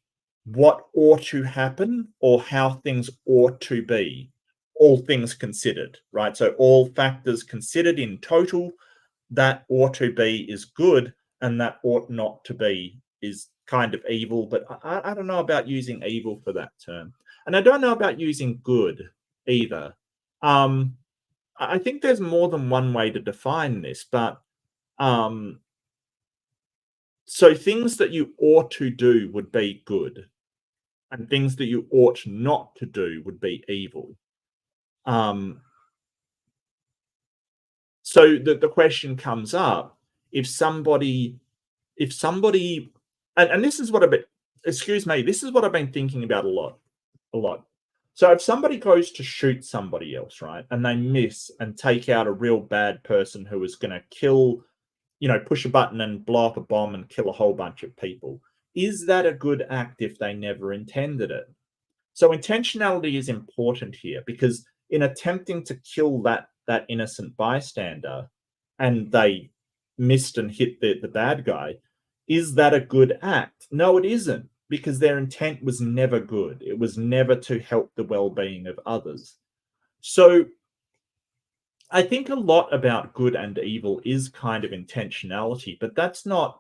what ought to happen, or how things ought to be, all things considered, right? So all factors considered in total, that ought to be is good. and that ought not to be is kind of evil. But I don't know about using evil for that term, and I don't know about using good either. I think there's more than one way to define this, but so things that you ought to do would be good, and things that you ought not to do would be evil. So the question comes up, if somebody and this is what I've been, excuse me, this is what I've been thinking about a lot. So if somebody goes to shoot somebody else, right, and they miss and take out a real bad person who is going to kill, push a button and blow up a bomb and kill a whole bunch of people, is that a good act if they never intended it? So intentionality is important here, because in attempting to kill that innocent bystander and they missed and hit the bad guy, is that a good act? No, it isn't, because their intent was never good. It was never to help the well-being of others. So I think a lot about good and evil is kind of intentionality, but that's not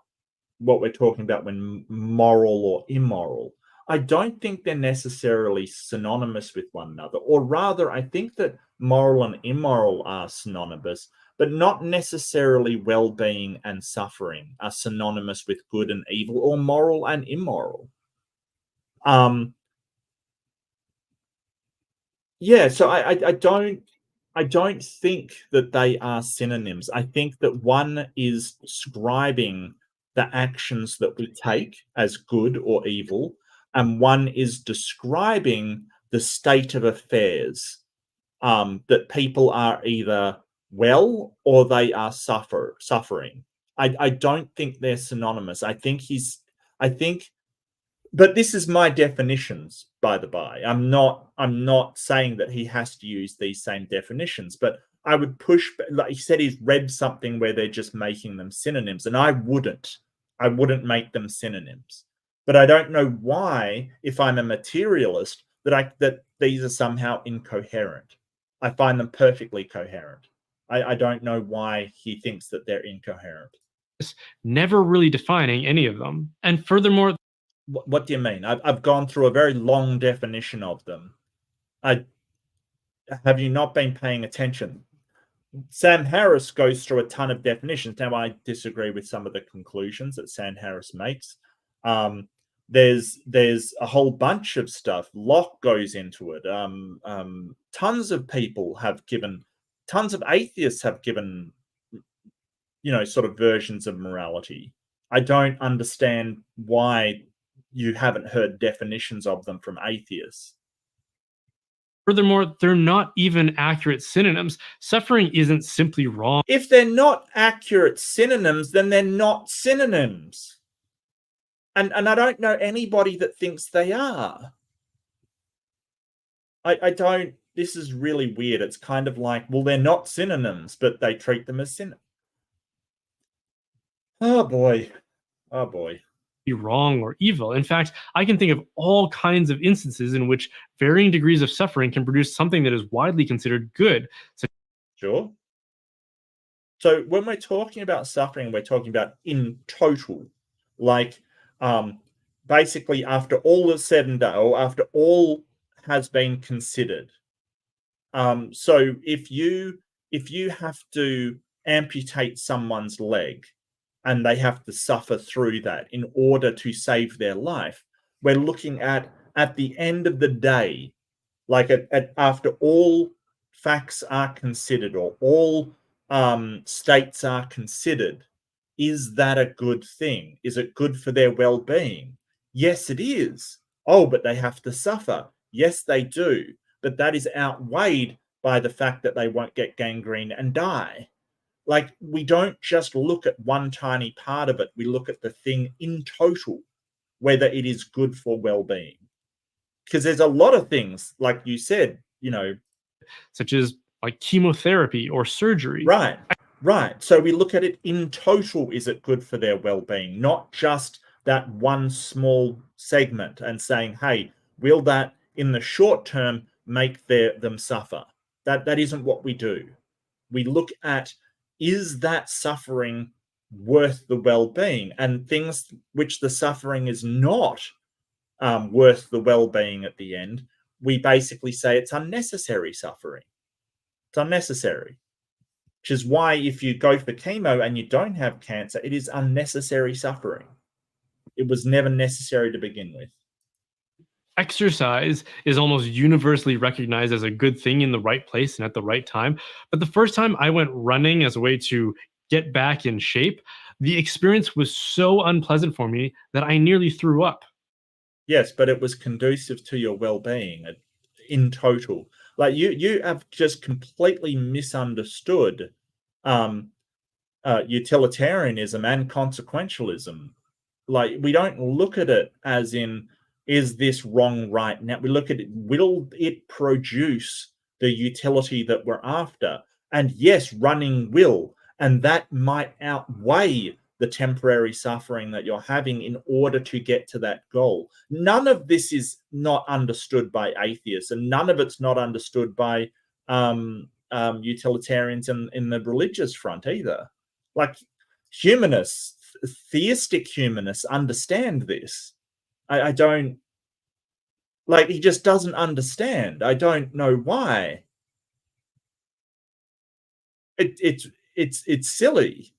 what we're talking about when moral or immoral. I don't think they're necessarily synonymous with one another, or rather, I think that moral and immoral are synonymous, but not necessarily well-being and suffering are synonymous with good and evil, or moral and immoral. Yeah, so I don't think that they are synonyms. I think that one is describing the actions that we take as good or evil, and one is describing the state of affairs, that people are either well or they are suffering. I don't think they're synonymous. I think, but this is my definitions, by the by. I'm not saying that he has to use these same definitions, but I would push, like he said, he's read something where they're just making them synonyms, and I wouldn't make them synonyms. But I don't know why, if I'm a materialist, that these are somehow incoherent. I find them perfectly coherent. I don't know why he thinks that they're incoherent. Never really defining any of them. And furthermore, what do you mean? I've gone through a very long definition of them. Have you not been paying attention? Sam Harris goes through a ton of definitions. Now, I disagree with some of the conclusions that Sam Harris makes. There's a whole bunch of stuff. Locke goes into it. Tons of people have given, tons of atheists have given, sort of versions of morality. I don't understand why you haven't heard definitions of them from atheists. Furthermore, they're not even accurate synonyms. Suffering isn't simply wrong. If they're not accurate synonyms, then they're not synonyms. And I don't know anybody that thinks they are. I don't. This is really weird. It's kind of like, well, they're not synonyms, but they treat them as synonyms. Oh boy. Be wrong or evil. In fact, I can think of all kinds of instances in which varying degrees of suffering can produce something that is widely considered good. Sure. So when we're talking about suffering, we're talking about in total, like basically after all is said and done, or after all has been considered. So if you have to amputate someone's leg, and they have to suffer through that in order to save their life, we're looking at the end of the day, like after all facts are considered, or all states are considered, is that a good thing? Is it good for their well-being? Yes, it is. Oh, but they have to suffer. Yes, they do. But that is outweighed by the fact that they won't get gangrene and die. Like, we don't just look at one tiny part of it. We look at the thing in total, whether it is good for well-being. Because there's a lot of things, like you said, such as like chemotherapy or surgery. Right. So we look at it in total. Is it good for their well-being? Not just that one small segment and saying, hey, will that in the short term make them suffer? That isn't what we do. We look at, is that suffering worth the well-being, and things which the suffering is not worth the well-being at the end, we basically say it's unnecessary suffering. It's unnecessary, which is why if you go for chemo and you don't have cancer, it is unnecessary suffering. It was never necessary to begin with. Exercise is almost universally recognized as a good thing in the right place and at the right time. But the first time I went running as a way to get back in shape, the experience was so unpleasant for me that I nearly threw up. Yes, but it was conducive to your well-being in total. Like you have just completely misunderstood utilitarianism and consequentialism. Like, we don't look at it as in, is this wrong right now? We look at it, will it produce the utility that we're after? And yes, running will, and that might outweigh the temporary suffering that you're having in order to get to that goal. None of this is not understood by atheists, and none of it's not understood by utilitarians in the religious front either. Like, humanists, theistic humanists understand this. I don't, like, he just doesn't understand. I don't know why. It's silly.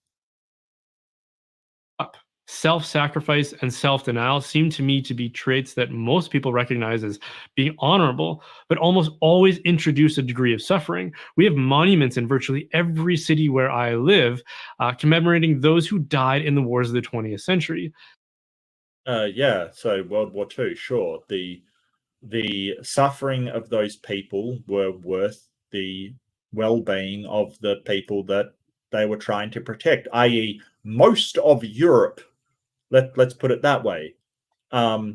Self-sacrifice and self-denial seem to me to be traits that most people recognize as being honorable, but almost always introduce a degree of suffering. We have monuments in virtually every city where I live commemorating those who died in the wars of the 20th century. Yeah, so World War II, sure. The suffering of those people were worth the well-being of the people that they were trying to protect, i.e., most of Europe. Let's put it that way. I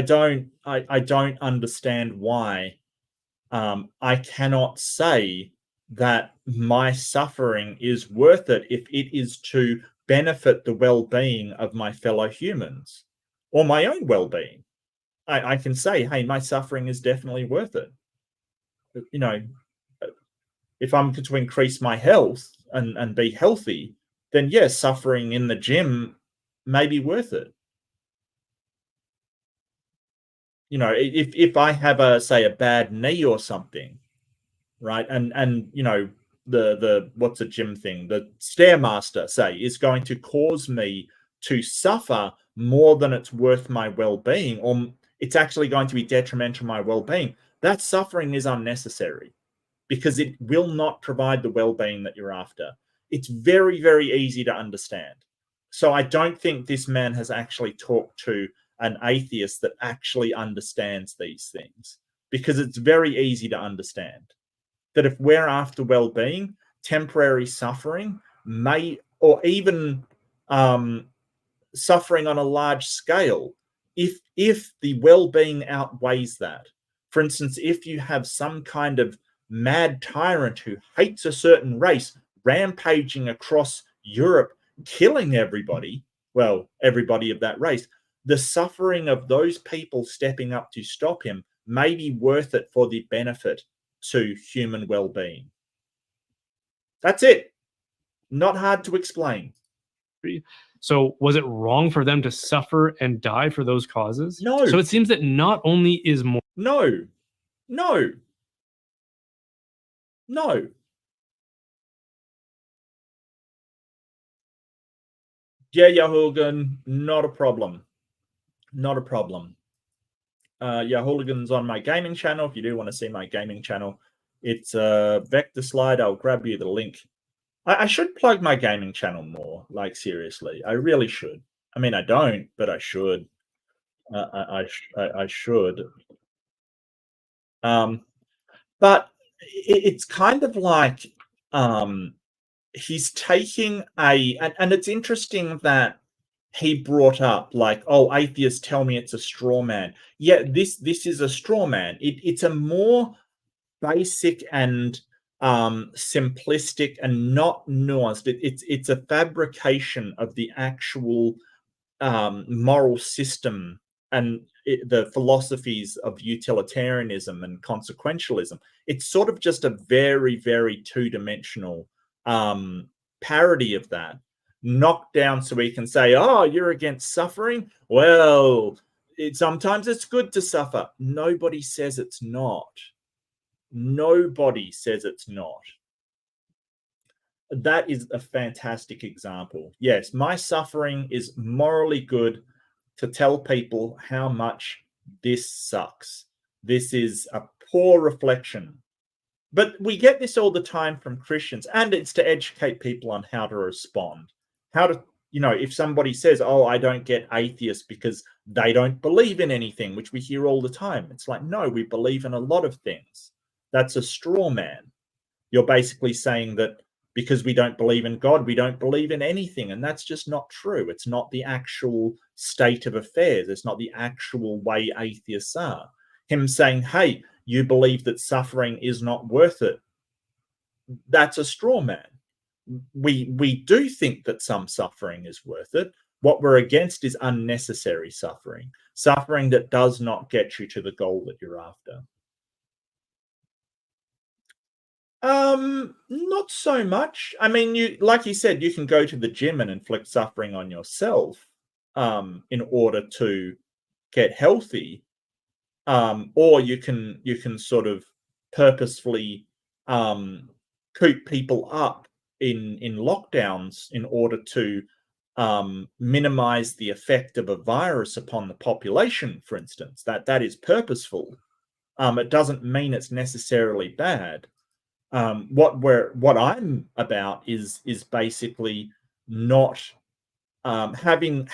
don't understand why I cannot say that my suffering is worth it if it is to benefit the well-being of my fellow humans or my own well-being. I can say, hey, my suffering is definitely worth it. You know, if I'm to increase my health and be healthy, then yes, suffering in the gym may be worth it. You know, if I have a, say, a bad knee or something, right? And you know, the what's a gym thing? The Stairmaster, say, is going to cause me to suffer more than it's worth my well-being, or it's actually going to be detrimental to my well-being. That suffering is unnecessary because it will not provide the well-being that you're after. It's very, very easy to understand. So I don't think this man has actually talked to an atheist that actually understands these things, because it's very easy to understand that if we're after well-being, temporary suffering may, or even suffering on a large scale, if the well-being outweighs that. For instance, if you have some kind of mad tyrant who hates a certain race rampaging across Europe, killing everybody, well, everybody of that race, the suffering of those people stepping up to stop him may be worth it for the benefit to human well-being. That's it. Not hard to explain. So was it wrong for them to suffer and die for those causes? No. So it seems that not only is more... No. No. No. Yeah, Yahooligan, not a problem. Not a problem. Yahooligan's on my gaming channel. If you do want to see my gaming channel, it's a vector slide. I'll grab you the link. I should plug my gaming channel more. Like, seriously, I really should. I mean, I don't, but I should. I should. But it's kind of like he's taking and it's interesting that he brought up, like, oh, atheists tell me it's a straw man. Yeah, this is a straw man. It's a more basic and simplistic and not nuanced. It's a fabrication of the actual moral system and the philosophies of utilitarianism and consequentialism. It's sort of just a very, very two-dimensional parody of that, knocked down so we can say, oh, you're against suffering? Well, sometimes it's good to suffer. Nobody says it's not. Nobody says it's not. That is a fantastic example. Yes, my suffering is morally good to tell people how much this sucks. This is a poor reflection. But we get this all the time from Christians, and it's to educate people on how to respond. How to, if somebody says, oh, I don't get atheists because they don't believe in anything, which we hear all the time. It's like, no, we believe in a lot of things. That's a straw man. You're basically saying that because we don't believe in God, we don't believe in anything. And that's just not true. It's not the actual state of affairs. It's not the actual way atheists are. Him saying, hey, you believe that suffering is not worth it. That's a straw man. We do think that some suffering is worth it. What we're against is unnecessary suffering, suffering that does not get you to the goal that you're after. Not so much. I mean, like you said, you can go to the gym and inflict suffering on yourself in order to get healthy. Or you can sort of purposefully coop people up in lockdowns in order to minimize the effect of a virus upon the population, for instance. That is purposeful. It doesn't mean it's necessarily bad. What I'm about is basically not having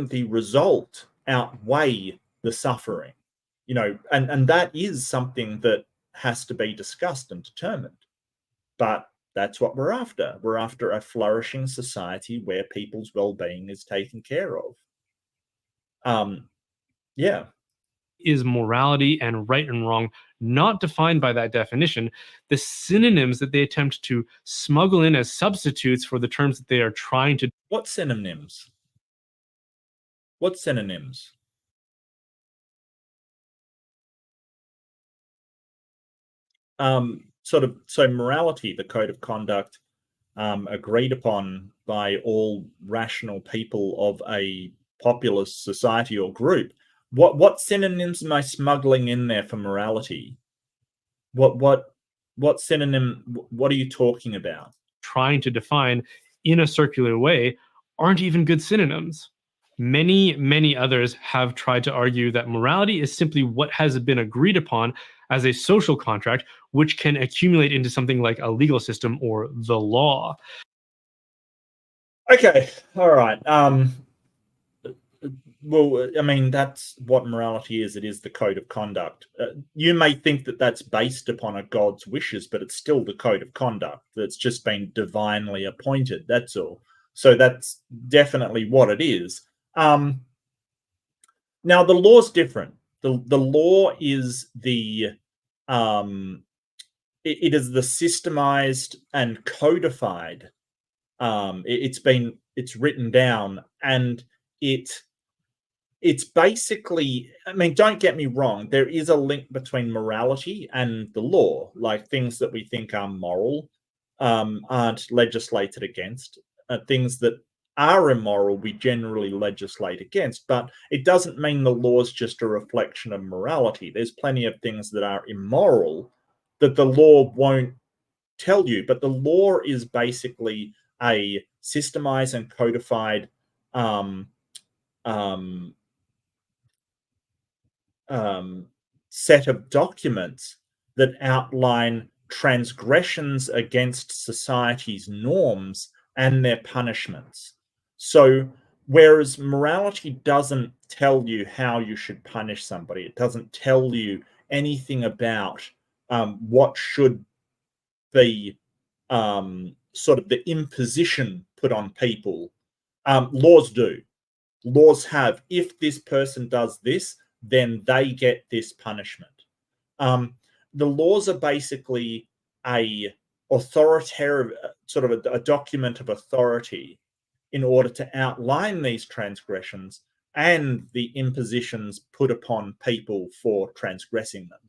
the result outweigh the suffering, and that is something that has to be discussed and determined. But that's what we're after. We're after a flourishing society where people's well-being is taken care of. Yeah. Is morality and right and wrong not defined by that definition? The synonyms that they attempt to smuggle in as substitutes for the terms that they are trying to. What synonyms? What synonyms? So morality, the code of conduct agreed upon by all rational people of a populous society or group. What synonyms am I smuggling in there for morality? What synonym? What are you talking about? Trying to define in a circular way aren't even good synonyms. Many others have tried to argue that morality is simply what has been agreed upon as a social contract, which can accumulate into something like a legal system or the law. Okay, all right. Well, I mean, that's what morality is. It is the code of conduct. You may think that that's based upon a god's wishes, but it's still the code of conduct that's just been divinely appointed. That's all. So that's definitely what it is. Now, the law's different. The law is it is the systemized and codified. It's written down, and it's basically, I mean, don't get me wrong, there is a link between morality and the law. Like, things that we think are moral aren't legislated against. Things that are immoral, we generally legislate against. But it doesn't mean the law's just a reflection of morality. There's plenty of things that are immoral that the law won't tell you. But the law is basically a systemized and codified set of documents that outline transgressions against society's norms and their punishments. So whereas morality doesn't tell you how you should punish somebody, it doesn't tell you anything about what should be sort of the imposition put on people. Laws do. Laws have, if this person does this, then they get this punishment. The laws are basically a authoritarian, sort of a document of authority in order to outline these transgressions and the impositions put upon people for transgressing them.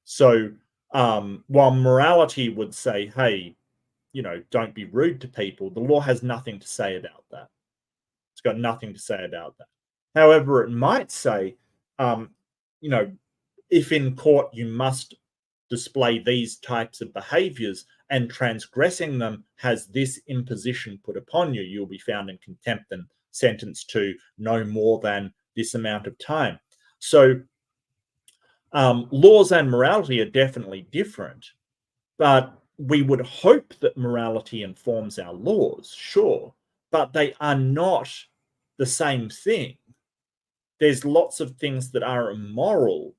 So while morality would say, hey, don't be rude to people. The law has nothing to say about that. It's got nothing to say about that. However, it might say, if in court you must display these types of behaviors and transgressing them has this imposition put upon you, you'll be found in contempt and sentenced to no more than this amount of time. So laws and morality are definitely different, but we would hope that morality informs our laws, sure, but they are not the same thing. There's lots of things that are immoral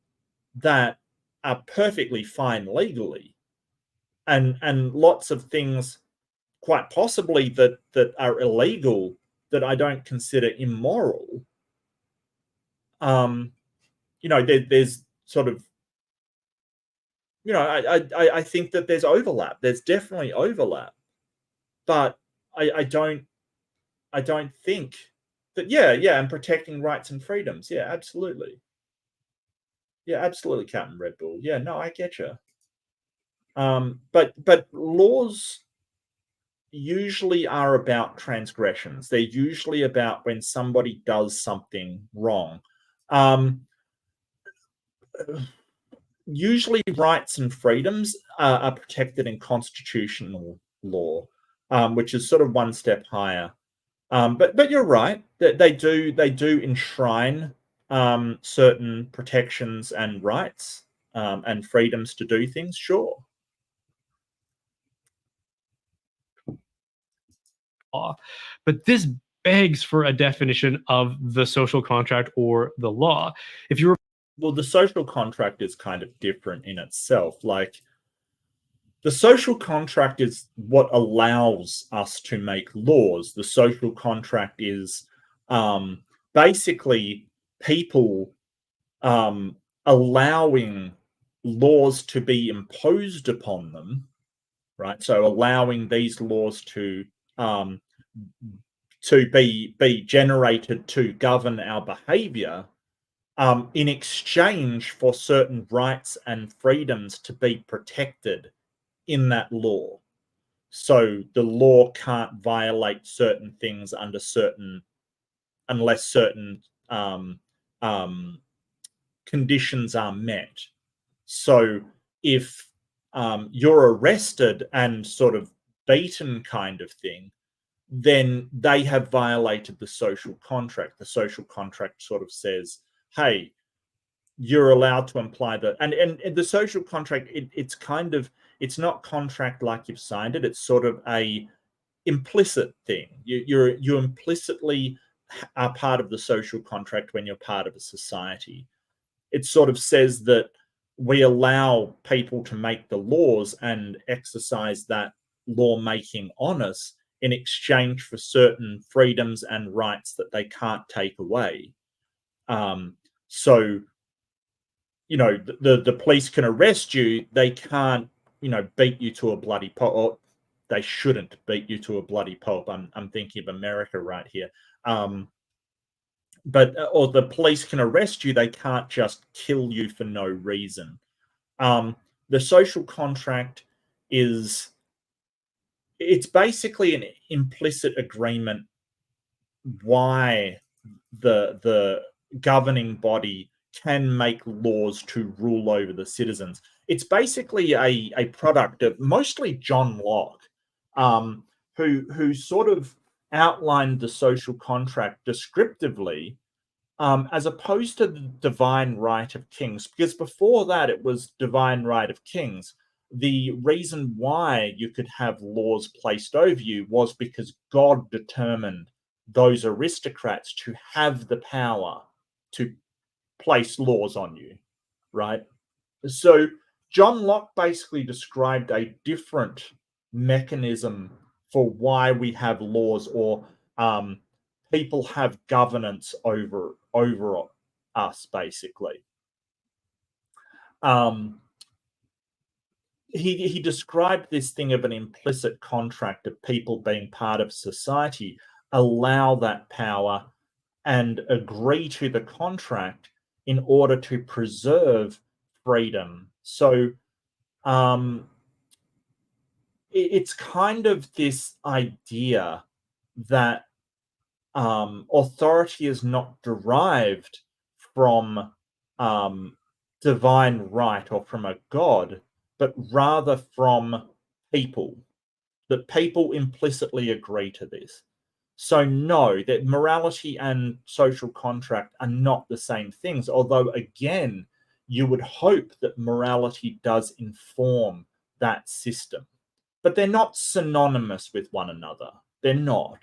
that are perfectly fine legally, and lots of things quite possibly that are illegal that I don't consider immoral. There's sort of, I think that there's overlap. There's definitely overlap, but I don't think that. Yeah, and protecting rights and freedoms. Yeah, absolutely. Yeah, absolutely, Captain Red Bull. Yeah, no, I get you. But laws usually are about transgressions. They're usually about when somebody does something wrong. Usually rights and freedoms are protected in constitutional law, which is sort of one step higher. But you're right that they do enshrine certain protections and rights and freedoms to do things, sure. Law. But this begs for a definition of the social contract or the law. If you Well, the social contract is kind of different in itself. Like, the social contract is what allows us to make laws. The social contract is basically people allowing laws to be imposed upon them, right? So allowing these laws to be generated to govern our behavior, in exchange for certain rights and freedoms to be protected in that law. So the law can't violate certain things unless certain conditions are met. So if you're arrested and sort of beaten kind of thing, then they have violated the social contract. The social contract sort of says, hey, you're allowed to imply that. And the social contract, it's not contract like you've signed it. It's sort of a implicit thing. You implicitly are part of the social contract when you're part of a society. It sort of says that we allow people to make the laws and exercise that lawmaking on us in exchange for certain freedoms and rights that they can't take away. So, the police can arrest you. They can't, beat you to a bloody pulp. Or they shouldn't beat you to a bloody pulp. I'm thinking of America right here. Or the police can arrest you. They can't just kill you for no reason. The social contract it's basically an implicit agreement why the governing body can make laws to rule over the citizens. It's basically a product of mostly John Locke, who sort of outlined the social contract descriptively, as opposed to the divine right of kings, because before that it was divine right of kings. The reason why you could have laws placed over you was because God determined those aristocrats to have the power to place laws on you, right? So John Locke basically described a different mechanism for why we have laws, or people have governance over us, basically. He described this thing of an implicit contract of people being part of society, allow that power and agree to the contract in order to preserve freedom. So it's kind of this idea that authority is not derived from divine right or from a god, but rather from people, that people implicitly agree to this. So no, that morality and social contract are not the same things, although again, you would hope that morality does inform that system. But they're not synonymous with one another. They're not.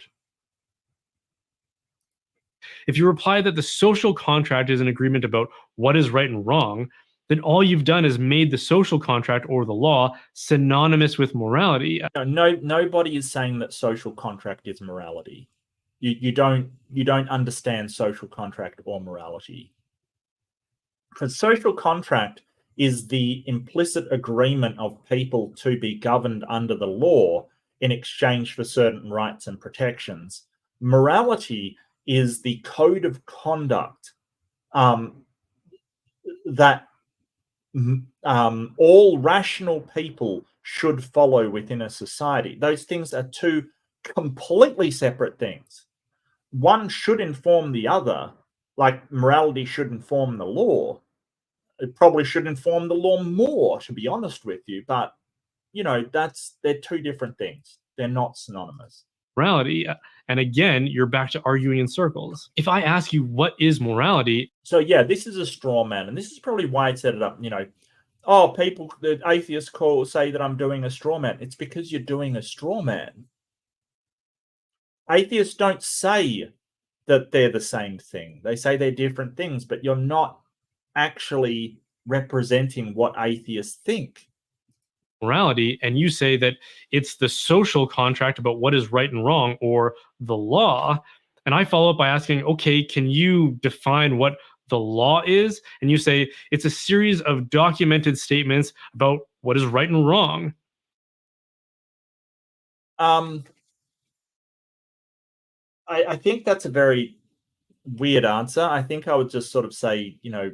If you reply that the social contract is an agreement about what is right and wrong, then all you've done is made the social contract or the law synonymous with morality. Nobody is saying that social contract is morality. You don't understand social contract or morality. Because social contract is the implicit agreement of people to be governed under the law in exchange for certain rights and protections. Morality is the code of conduct that all rational people should follow within a society. Those things are two completely separate things. One should inform the other, like morality should inform the law. It probably should inform the law more, to be honest with you. But, you know, they're two different things. They're not synonymous. Morality, and again, you're back to arguing in circles. If I ask you what is morality, so yeah, this is a straw man, and this is probably why it set it up. You know, oh, people, the atheists say that I'm doing a straw man. It's because you're doing a straw man. Atheists don't say that they're the same thing. They say they're different things, but you're not actually representing what atheists think. morality, and you say that it's the social contract about what is right and wrong, or the law, and I follow up by asking, okay, can you define what the law is? And you say it's a series of documented statements about what is right and wrong. I think that's a very weird answer. I think I would just sort of say, you know,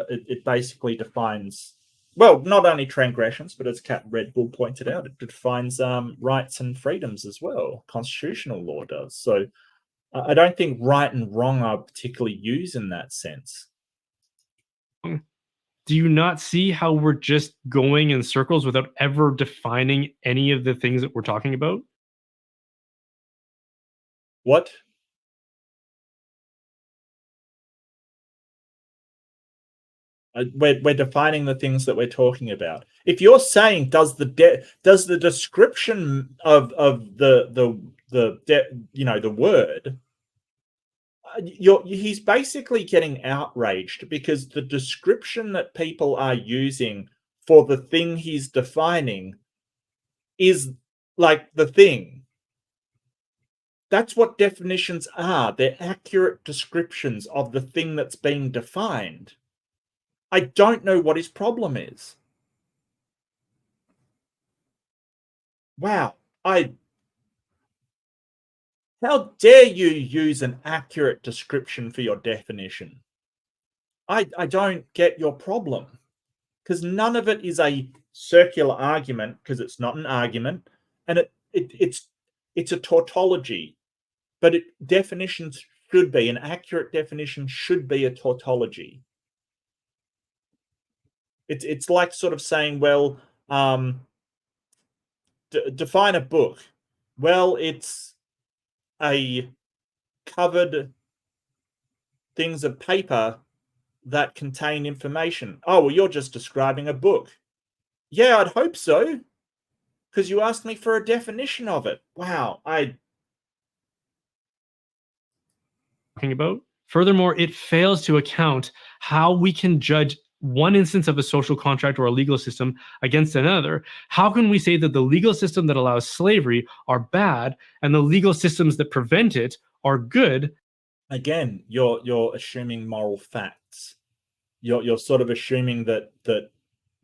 it basically defines, well, not only transgressions, but as Cat Red Bull pointed out, it defines rights and freedoms as well. Constitutional law does. So I don't think right and wrong are particularly used in that sense. Do you not see how we're just going in circles without ever defining any of the things that we're talking about? What? We're defining the things that we're talking about. If you're saying does the description of the word, he's basically getting outraged because the description that people are using for the thing he's defining is like the thing. That's what definitions are. They're accurate descriptions of the thing that's being defined. I don't know what his problem is. Wow. How dare you use an accurate description for your definition? I don't get your problem. Because none of it is a circular argument, because it's not an argument, and it's a tautology. But definitions should be, an accurate definition should be a tautology. It's like sort of saying, well, define a book. Well, it's a covered things of paper that contain information. Oh, well, you're just describing a book. Yeah, I'd hope so, because you asked me for a definition of it. Wow, Talking about. Furthermore, it fails to account how we can judge one instance of a social contract or a legal system against another. How can we say that the legal system that allows slavery are bad and the legal systems that prevent it are good? Again, you're assuming moral facts. You're sort of assuming that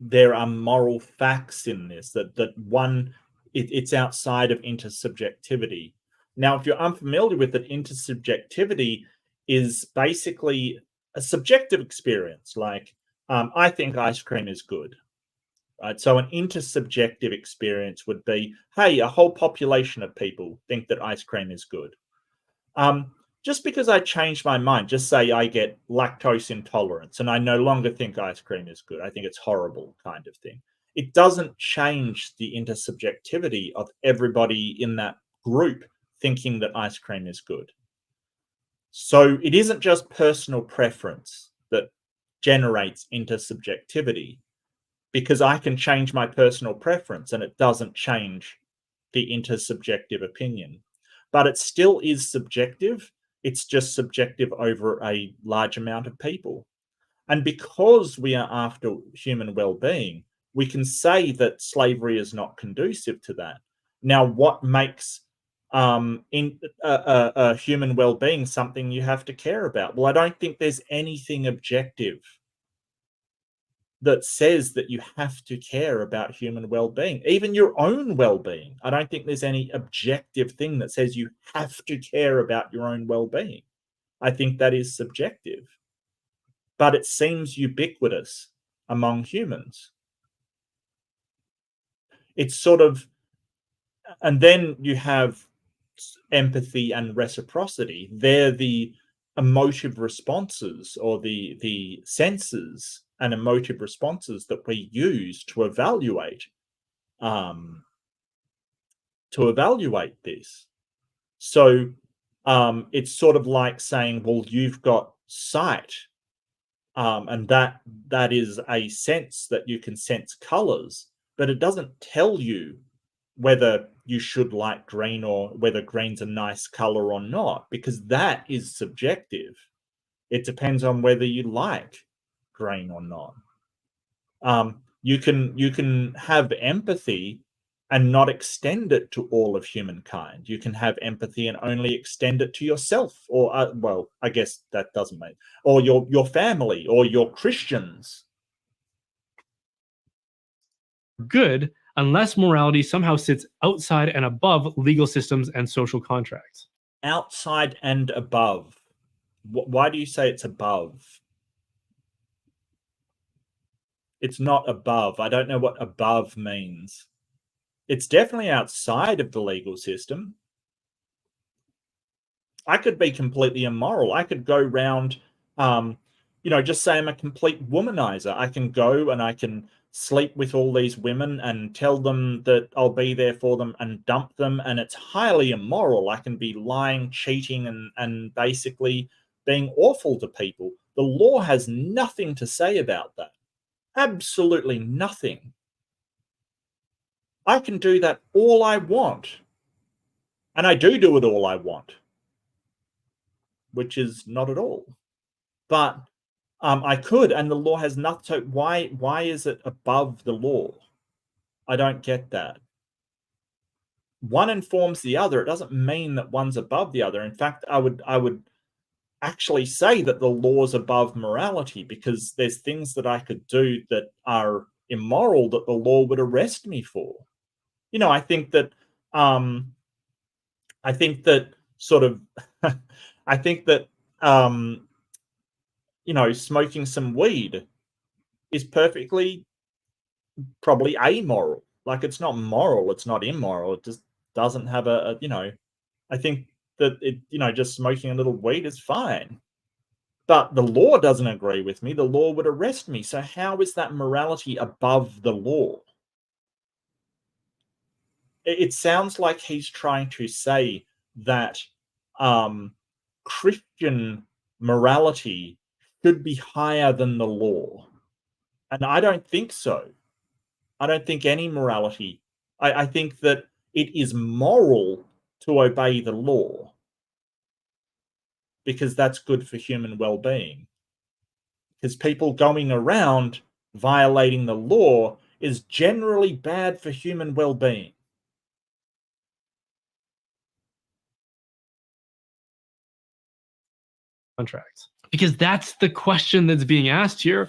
there are moral facts in this, that one it's outside of intersubjectivity. Now, if you're unfamiliar with it, intersubjectivity is basically a subjective experience. Like, I think ice cream is good. right? So an intersubjective experience would be, hey, a whole population of people think that ice cream is good. Just because I change my mind, just say I get lactose intolerance and I no longer think ice cream is good, I think it's horrible kind of thing. It doesn't change the intersubjectivity of everybody in that group thinking that ice cream is good. So it isn't just personal preference that generates intersubjectivity, because I can change my personal preference and it doesn't change the intersubjective opinion. But it still is subjective. It's just subjective over a large amount of people. And because we are after human well-being, we can say that slavery is not conducive to that. Now, what makes human well-being something you have to care about? Well, I don't think there's anything objective that says that you have to care about human well-being, even your own well-being. I don't think there's any objective thing that says you have to care about your own well-being. I think that is subjective, but it seems ubiquitous among humans. It's sort of, and then you have empathy and reciprocity. They're the emotive responses, or the senses and emotive responses that we use to evaluate this. So it's sort of like saying, well, you've got sight, and that is a sense that you can sense colors, but it doesn't tell you whether you should like green or whether green's a nice color or not, because that is subjective. It depends on whether you like green or not. You can have empathy and not extend it to all of humankind. You can have empathy and only extend it to yourself, or well, I guess that doesn't make, or your family, or your Christians. Good, unless morality somehow sits outside and above legal systems and social contracts. Outside and above. Why do you say it's above? It's not above. I don't know what above means. It's definitely outside of the legal system. I could be completely immoral. I could go around, just say I'm a complete womanizer. I can go and I can sleep with all these women and tell them that I'll be there for them and dump them, and it's highly immoral. I can be lying, cheating, and basically being awful to people. The law has nothing to say about that. Absolutely nothing. I can do that all I want. And I do it all I want, which is not at all. But I could, and the law has nothing. So why is it above the law? I don't get that. One informs the other. It doesn't mean that one's above the other. In fact, I would actually say that the law's above morality, because there's things that I could do that are immoral that the law would arrest me for. I think that sort of I think that smoking some weed is perfectly probably amoral. Like, it's not moral, it's not immoral, it just doesn't have I think that it, just smoking a little weed is fine. But the law doesn't agree with me. The law would arrest me. So how is that morality above the law? It sounds like he's trying to say that Christian morality should be higher than the law. And I don't think so. I don't think any morality. I think that it is moral to obey the law, because that's good for human well-being. Because people going around violating the law is generally bad for human well-being. Contracts. Because that's the question that's being asked here.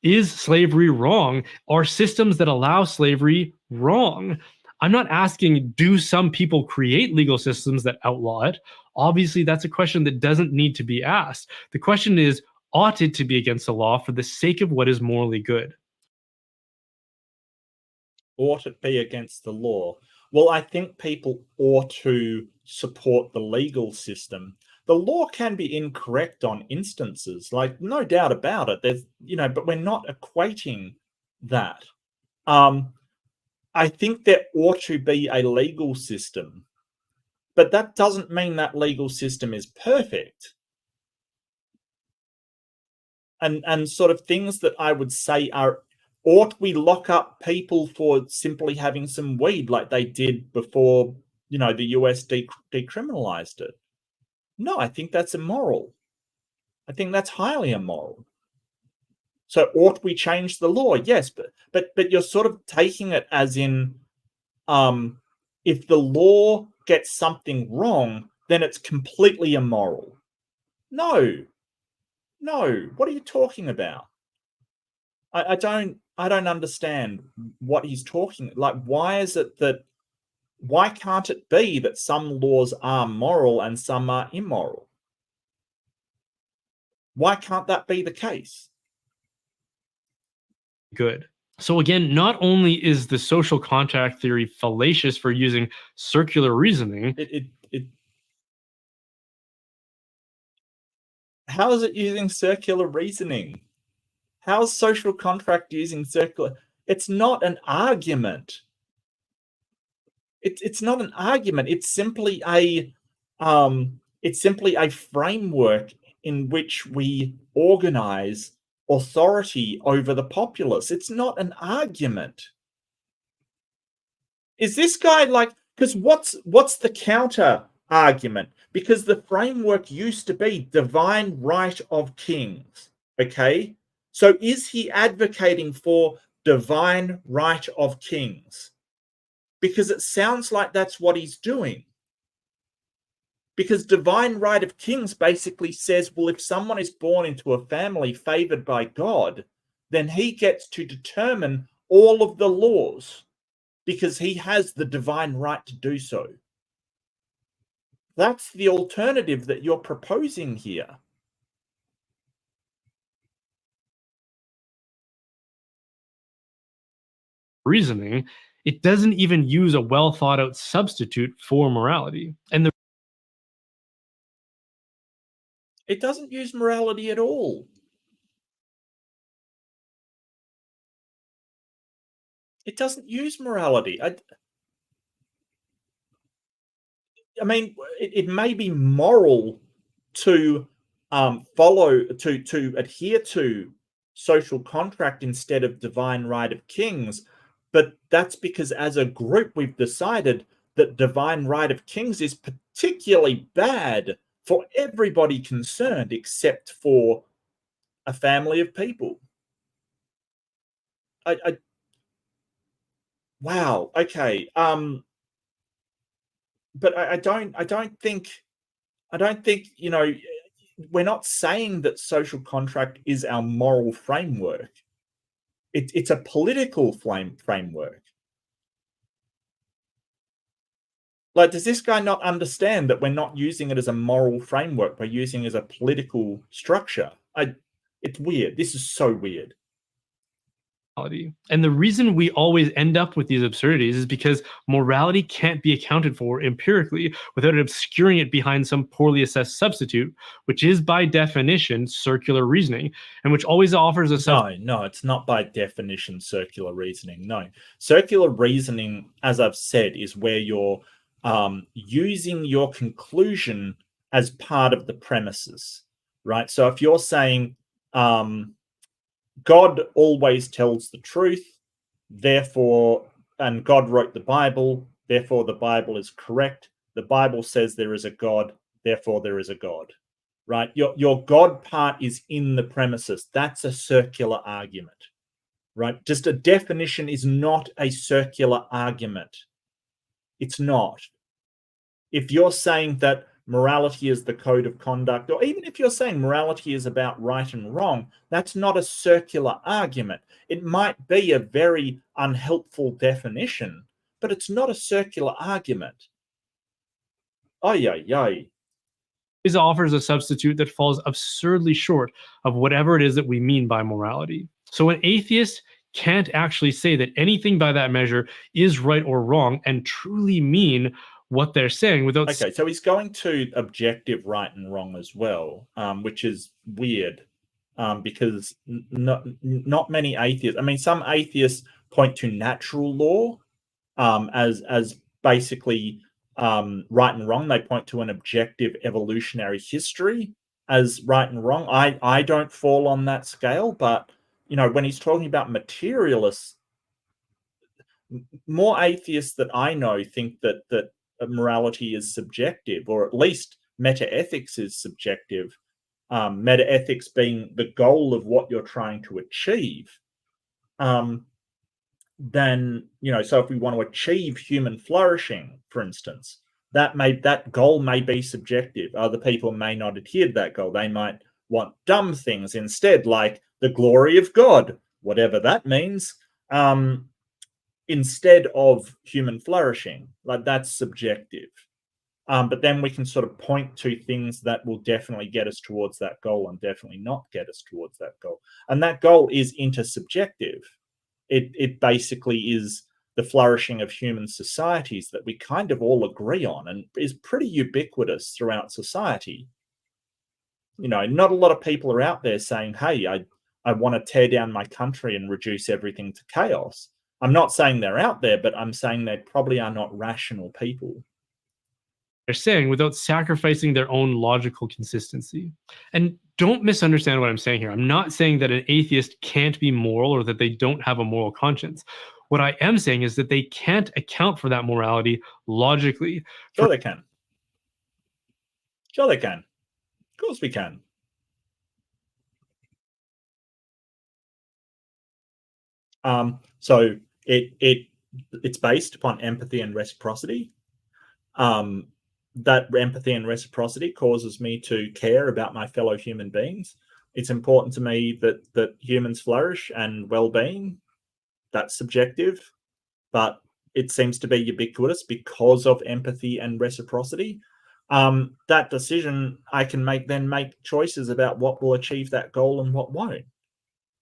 Is slavery wrong? Are systems that allow slavery wrong? I'm not asking, do some people create legal systems that outlaw it? Obviously, that's a question that doesn't need to be asked. The question is, ought it to be against the law for the sake of what is morally good? Ought it be against the law? Well, I think people ought to support the legal system. The law can be incorrect on instances, like no doubt about it. There's, but we're not equating that. I think there ought to be a legal system, but that doesn't mean that legal system is perfect. And sort of things that I would say are, ought we lock up people for simply having some weed like they did before, the US decriminalized it? No, I think that's immoral. I think that's highly immoral. So ought we change the law? Yes, but you're sort of taking it as in, if the law gets something wrong, then it's completely immoral. No. What are you talking about? I don't understand what he's talking. Like, why can't it be that some laws are moral and some are immoral? Why can't that be the case? Good. So again, not only is the social contract theory fallacious for using circular reasoning, how is it using circular reasoning? How is social contract using circular? It's not an argument. It's not an argument. It's simply a framework in which we organize authority over the populace. It's not an argument. Is this guy like, because what's the counter argument? Because the framework used to be divine right of kings. Okay? So is he advocating for divine right of kings? Because it sounds like that's what he's doing. Because divine right of kings basically says, well, if someone is born into a family favored by God, then he gets to determine all of the laws because he has the divine right to do so. That's the alternative that you're proposing here. reasoning, it doesn't even use a well thought out substitute for morality. And It doesn't use morality at all. It doesn't use morality. I mean, it may be moral to adhere to social contract instead of divine right of kings, but that's because as a group we've decided that divine right of kings is particularly bad for everybody concerned except for a family of people. Wow. Okay. But I don't think, we're not saying that social contract is our moral framework. It's a political framework. Like, does this guy not understand that we're not using it as a moral framework? We're using it as a political structure. It's weird. This is so weird. And the reason we always end up with these absurdities is because morality can't be accounted for empirically without obscuring it behind some poorly assessed substitute, which is by definition circular reasoning, and which always offers a No, it's not by definition circular reasoning. No, circular reasoning, as I've said, is where you're using your conclusion as part of the premises, right? So if you're saying God always tells the truth, therefore, and God wrote the Bible, therefore the Bible is correct. The Bible says there is a God, therefore there is a God, right? Your God part is in the premises. That's a circular argument, right? Just a definition is not a circular argument. It's not. If you're saying that morality is the code of conduct, or even if you're saying morality is about right and wrong, that's not a circular argument. It might be a very unhelpful definition, but it's not a circular argument. It offers a substitute that falls absurdly short of whatever it is that we mean by morality. So an atheist can't actually say that anything by that measure is right or wrong and truly mean what they're saying without. Okay, so he's going to objective right and wrong as well, which is weird, because not many atheists. I mean, some atheists point to natural law as basically right and wrong. They point to an objective evolutionary history as right and wrong. I don't fall on that scale, but when he's talking about materialists, more atheists that I know think that morality is subjective, or at least metaethics is subjective. Metaethics being the goal of what you're trying to achieve. Then so if we want to achieve human flourishing, for instance, that goal may be subjective. Other people may not adhere to that goal. They might want dumb things instead, like the glory of God, whatever that means. Instead of human flourishing, like that's subjective. But then we can sort of point to things that will definitely get us towards that goal and definitely not get us towards that goal. And that goal is intersubjective. It basically is the flourishing of human societies that we kind of all agree on and is pretty ubiquitous throughout society. Not a lot of people are out there saying, hey, I want to tear down my country and reduce everything to chaos. I'm not saying they're out there, but I'm saying they probably are not rational people. They're saying without sacrificing their own logical consistency. And don't misunderstand what I'm saying here. I'm not saying that an atheist can't be moral or that they don't have a moral conscience. What I am saying is that they can't account for that morality logically. Sure they can. Sure they can. Of course we can. So it's based upon empathy and reciprocity. That empathy and reciprocity causes me to care about my fellow human beings. It's important to me that humans flourish and well-being. That's subjective, but it seems to be ubiquitous because of empathy and reciprocity. That decision I can make choices about what will achieve that goal and what won't.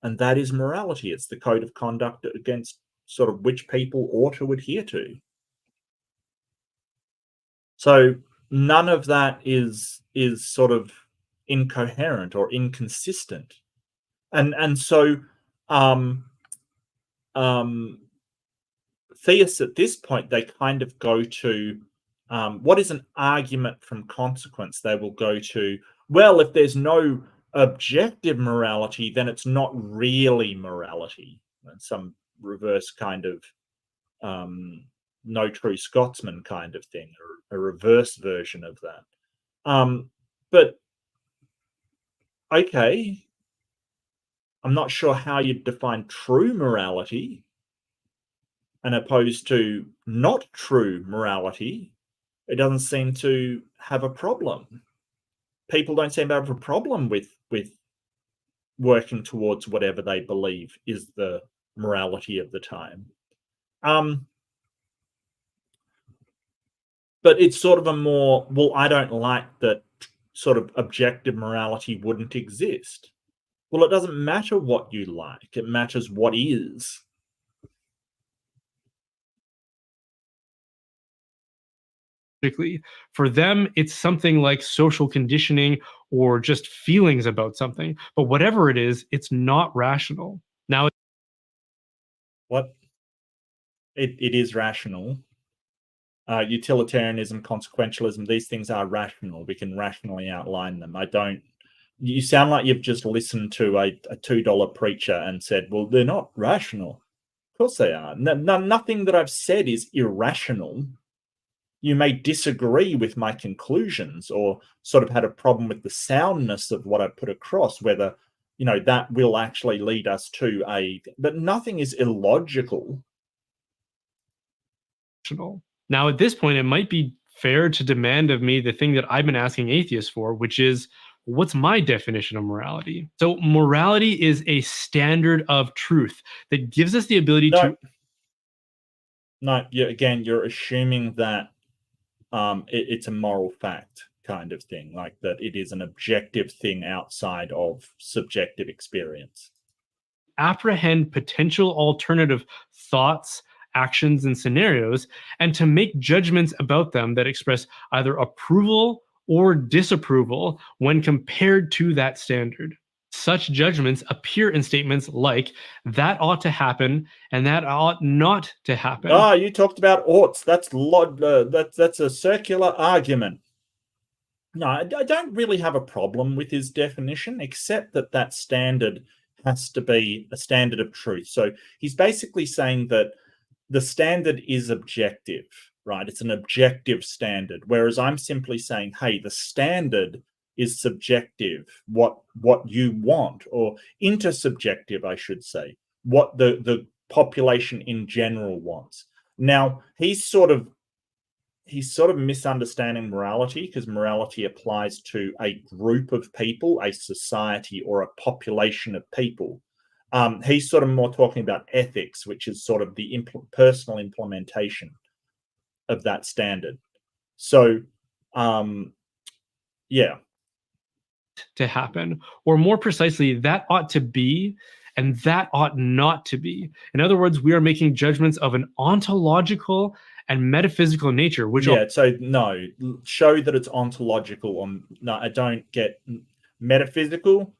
And that is morality. It's the code of conduct against sort of which people ought to adhere to. So none of that is sort of incoherent or inconsistent. And so theists at this point, they kind of go to what is an argument from consequence. They will go to, well, if there's no objective morality, then it's not really morality. Some reverse kind of no true Scotsman kind of thing, or a reverse version of that. But okay, I'm not sure how you define true morality and opposed to not true morality. It doesn't seem to have a problem. People don't seem to have a problem with working towards whatever they believe is the morality of the time. But it's sort of a more, well, I don't like that sort of objective morality wouldn't exist. Well, it doesn't matter what you like. It matters what is. For them, it's something like social conditioning or just feelings about something. But whatever it is, it's not rational. Now, What? It is rational. Utilitarianism, consequentialism, these things are rational. We can rationally outline them. You sound like you've just listened to a $2 preacher and said, well, they're not rational. Of course they are. Nothing that I've said is irrational. You may disagree with my conclusions or sort of had a problem with the soundness of what I put across, whether, that will actually lead us to but nothing is illogical. Now, at this point, it might be fair to demand of me the thing that I've been asking atheists for, which is, what's my definition of morality? So morality is a standard of truth that gives us the ability to... No, you're assuming that it's a moral fact kind of thing, like that it is an objective thing outside of subjective experience. apprehend potential alternative thoughts, actions, and scenarios, and to make judgments about them that express either approval or disapproval when compared to that standard. Such judgments appear in statements like, that ought to happen, and that ought not to happen. Ah, you talked about oughts. That's a circular argument. No, I don't really have a problem with his definition, except that that standard has to be a standard of truth. So he's basically saying that the standard is objective, right? It's an objective standard, whereas I'm simply saying, hey, the standard is subjective, what you want, or intersubjective, I should say, what the population in general wants. Now, he's sort of misunderstanding morality, because morality applies to a group of people, a society, or a population of people. He's sort of more talking about ethics, which is sort of the personal implementation of that standard. So, yeah. To happen, or more precisely, that ought to be and that ought not to be. In other words, we are making judgments of an ontological and metaphysical nature, which so no, show that it's ontological. Or no, I don't get metaphysical.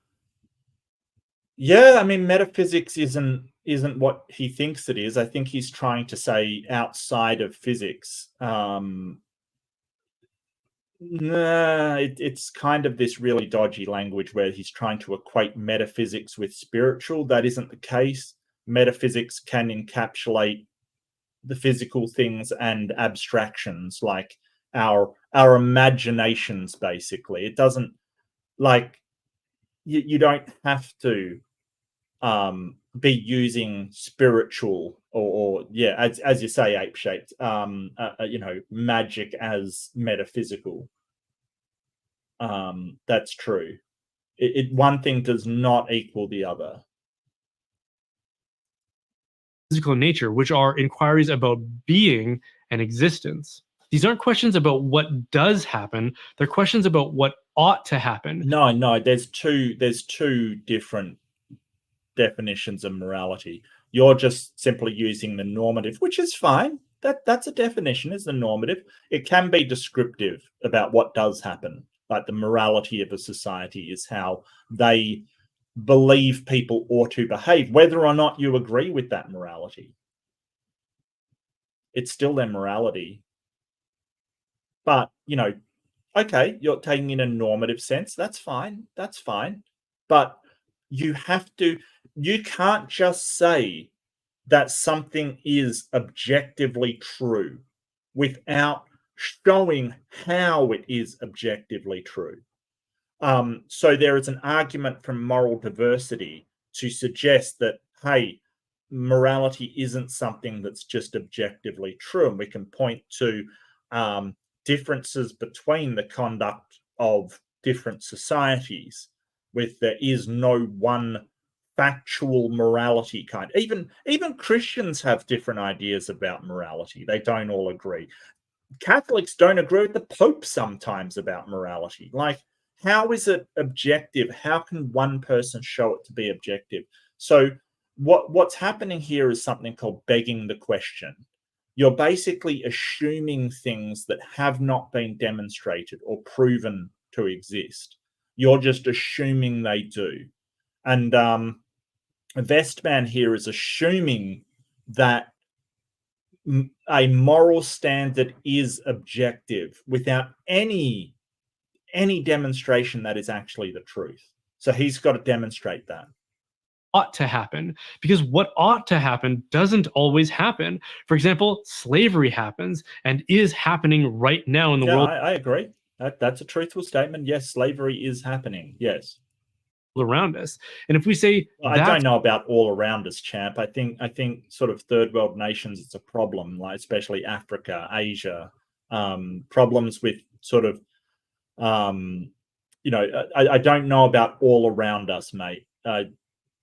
Yeah, I mean, metaphysics isn't what he thinks it is. I think he's trying to say outside of physics. It's kind of this really dodgy language where he's trying to equate metaphysics with spiritual. That isn't the case. Metaphysics can encapsulate the physical things and abstractions, like our imaginations, basically. It doesn't, like, you don't have to be using spiritual or as you say, ape-shaped, magic as metaphysical. That's true. One thing does not equal the other. Physical nature, which are inquiries about being and existence. These aren't questions about what does happen. They're questions about what ought to happen. No, there's two different definitions of morality. You're just simply using the normative, which is fine. That's a definition, is the normative. It can be descriptive about what does happen. Like the morality of a society is how they believe people ought to behave, whether or not you agree with that morality. It's still their morality. But, okay, you're taking in a normative sense. That's fine. But you can't just say that something is objectively true without showing how it is objectively true. So there is an argument from moral diversity to suggest that, hey, morality isn't something that's just objectively true. And we can point to differences between the conduct of different societies, with there is no one factual morality kind. Even Christians have different ideas about morality. They don't all agree. Catholics don't agree with the Pope sometimes about morality. Like, how is it objective? How can one person show it to be objective? So what's happening here is something called begging the question. You're basically assuming things that have not been demonstrated or proven to exist. You're just assuming they do. And Vestman here is assuming that a moral standard is objective without any demonstration that is actually the truth. So he's got to demonstrate that. Ought to happen, because what ought to happen doesn't always happen. For example, slavery happens and is happening right now in the world. I agree. That's a truthful statement. Yes, slavery is happening. Yes. Around us. And if we say, I don't know about all around us, champ. I think sort of third world nations, it's a problem, like especially Africa, Asia, problems with sort of, I don't know about all around us, mate.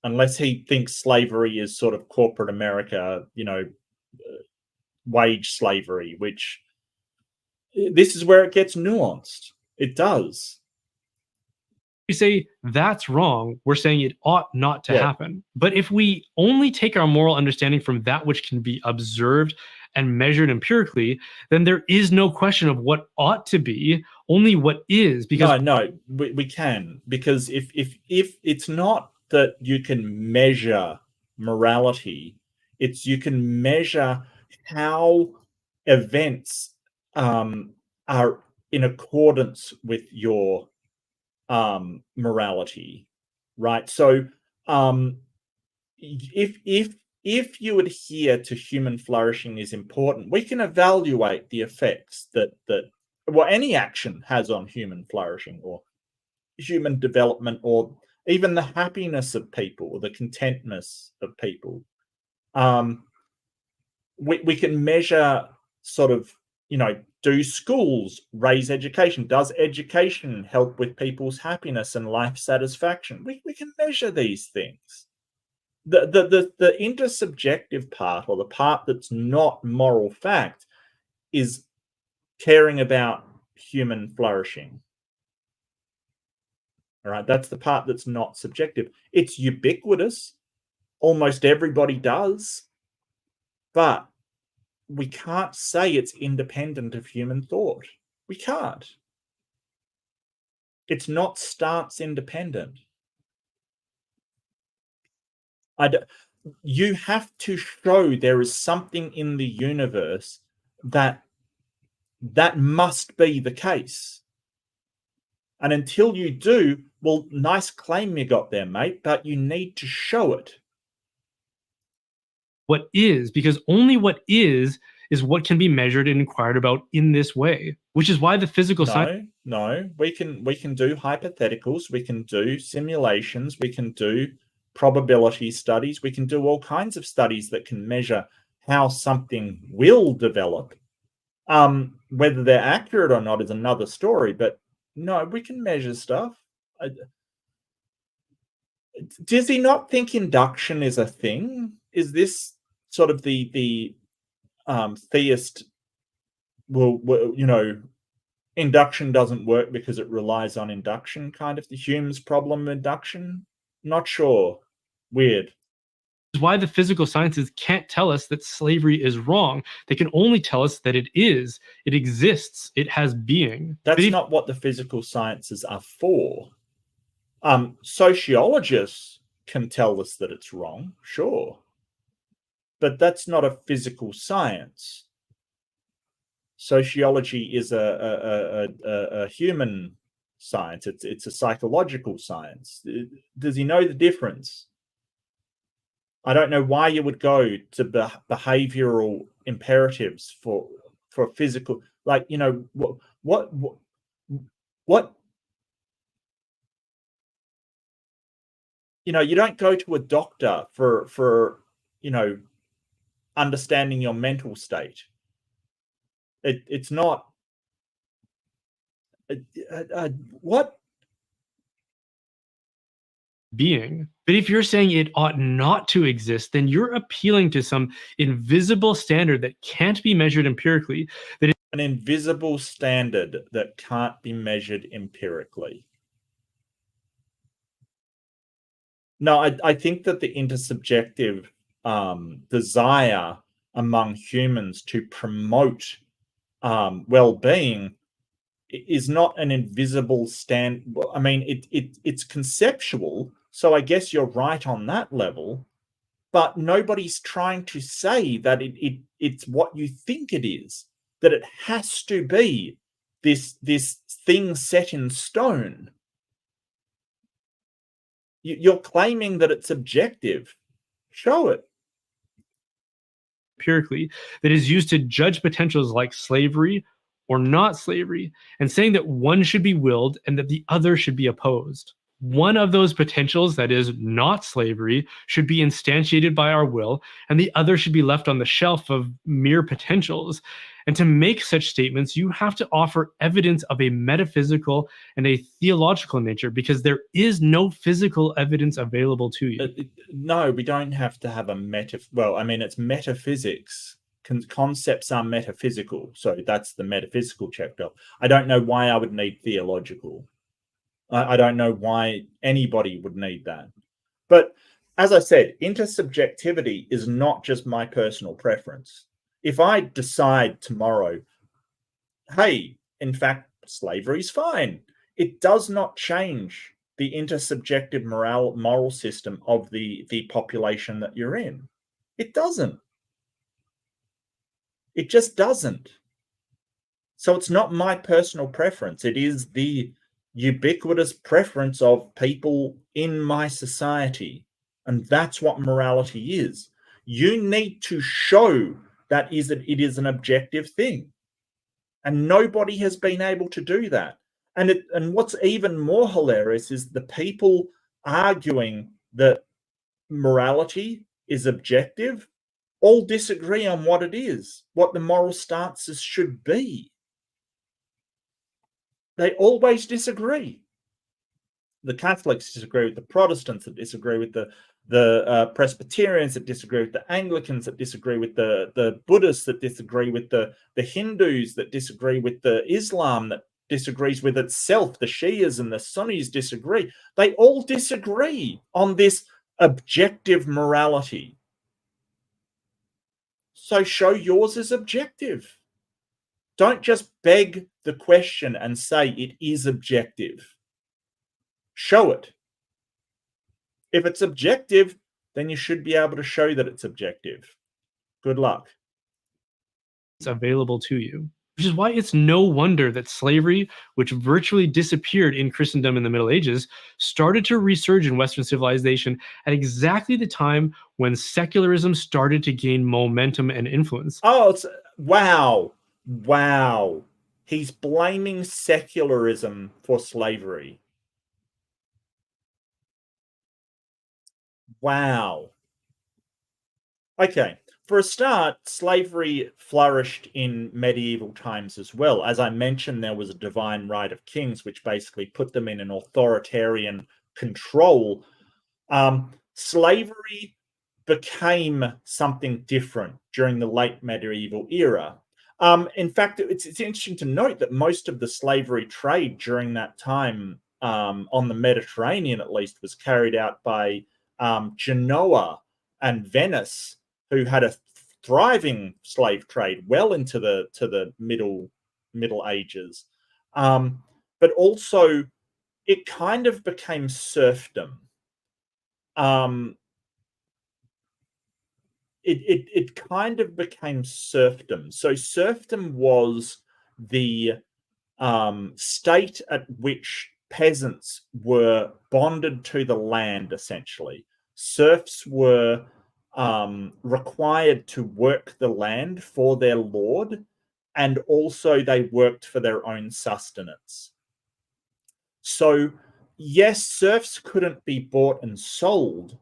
Unless he thinks slavery is sort of corporate America, wage slavery, which this is where it gets nuanced. It does. we say that's wrong, we're saying it ought not to happen. But if we only take our moral understanding from that which can be observed and measured empirically, then there is no question of what ought to be, only what is. Because we can, because if it's not that you can measure morality, it's you can measure how events are in accordance with your morality, right? So if you adhere to human flourishing is important, we can evaluate the effects that any action has on human flourishing or human development, or even the happiness of people or the contentness of people. We can measure sort of, do schools raise education? Does education help with people's happiness and life satisfaction? We can measure these things. The intersubjective part, or the part that's not moral fact, is caring about human flourishing. All right, that's the part that's not subjective. It's ubiquitous. Almost everybody does. But we can't say it's independent of human thought. We can't. It's not stance independent. You have to show there is something in the universe that must be the case. And until you do, well, nice claim you got there, mate, but you need to show it. What is, because only what is what can be measured and inquired about in this way, which is why the physical science. No, we can do hypotheticals, we can do simulations, we can do probability studies, we can do all kinds of studies that can measure how something will develop. Whether they're accurate or not is another story, but no, we can measure stuff. Does he not think induction is a thing? Is this sort of the theist? Well, induction doesn't work because it relies on induction, kind of the Hume's problem induction? Not sure. Weird. Is why the physical sciences can't tell us that slavery is wrong. They can only tell us that it is. It exists. It has being. That's not what the physical sciences are for. Sociologists can tell us that it's wrong, sure. But that's not a physical science. Sociology is a human science. It's a psychological science. Does he know the difference? I don't know why you would go to behavioral imperatives for physical, like, what you don't go to a doctor for understanding your mental state. It's not what being. But if you're saying it ought not to exist, then you're appealing to some invisible standard that can't be measured empirically. That is an invisible standard that can't be measured empirically. No, I think that the intersubjective desire among humans to promote well-being is not an invisible stand. I mean, it's conceptual, so I guess you're right on that level, but nobody's trying to say that it's what you think it is, that it has to be this thing set in stone. You're claiming that it's objective. Show it. Empirically, that is used to judge potentials like slavery or not slavery, and saying that one should be willed and that the other should be opposed. One of those potentials, that is not slavery, should be instantiated by our will, and the other should be left on the shelf of mere potentials. And to make such statements, you have to offer evidence of a metaphysical and a theological nature, because there is no physical evidence available to you. No, we don't have to have a well, I mean, it's metaphysics. Concepts are metaphysical, so that's the metaphysical checked off. I don't know why I would need theological. I don't know why anybody would need that. But as I said, intersubjectivity is not just my personal preference. If I decide tomorrow, hey, in fact, slavery is fine, it does not change the intersubjective moral system of the population that you're in. It doesn't. It just doesn't. So it's not my personal preference. It is the ubiquitous preference of people in my society. And that's what morality is. You need to show that it is an objective thing. And nobody has been able to do that. And what's even more hilarious is the people arguing that morality is objective all disagree on what it is, what the moral stances should be. They always disagree. The Catholics disagree with the Protestants, that disagree with the Presbyterians, that disagree with the Anglicans, that disagree with the Buddhists, that disagree with the Hindus, that disagree with the Islam, that disagrees with itself. The Shias and the Sunnis disagree. They all disagree on this objective morality. So show yours is objective. Don't just beg the question and say it is objective. Show it. If it's objective, then you should be able to show that it's objective. Good luck. It's available to you. Which is why it's no wonder that slavery, which virtually disappeared in Christendom in the Middle Ages, started to resurge in Western civilization at exactly the time when secularism started to gain momentum and influence. Oh, wow. Wow. He's blaming secularism for slavery. Wow. Okay. For a start, slavery flourished in medieval times as well. As I mentioned, there was a divine right of kings, which basically put them in an authoritarian control. Slavery became something different during the late medieval era. In fact, it's interesting to note that most of the slavery trade during that time, on the Mediterranean at least, was carried out by Genoa and Venice, who had a thriving slave trade well into the Middle Ages. But also, it kind of became serfdom. It kind of became serfdom. So serfdom was the state at which peasants were bonded to the land, essentially. Serfs were required to work the land for their lord, and also they worked for their own sustenance. So, yes, serfs couldn't be bought and sold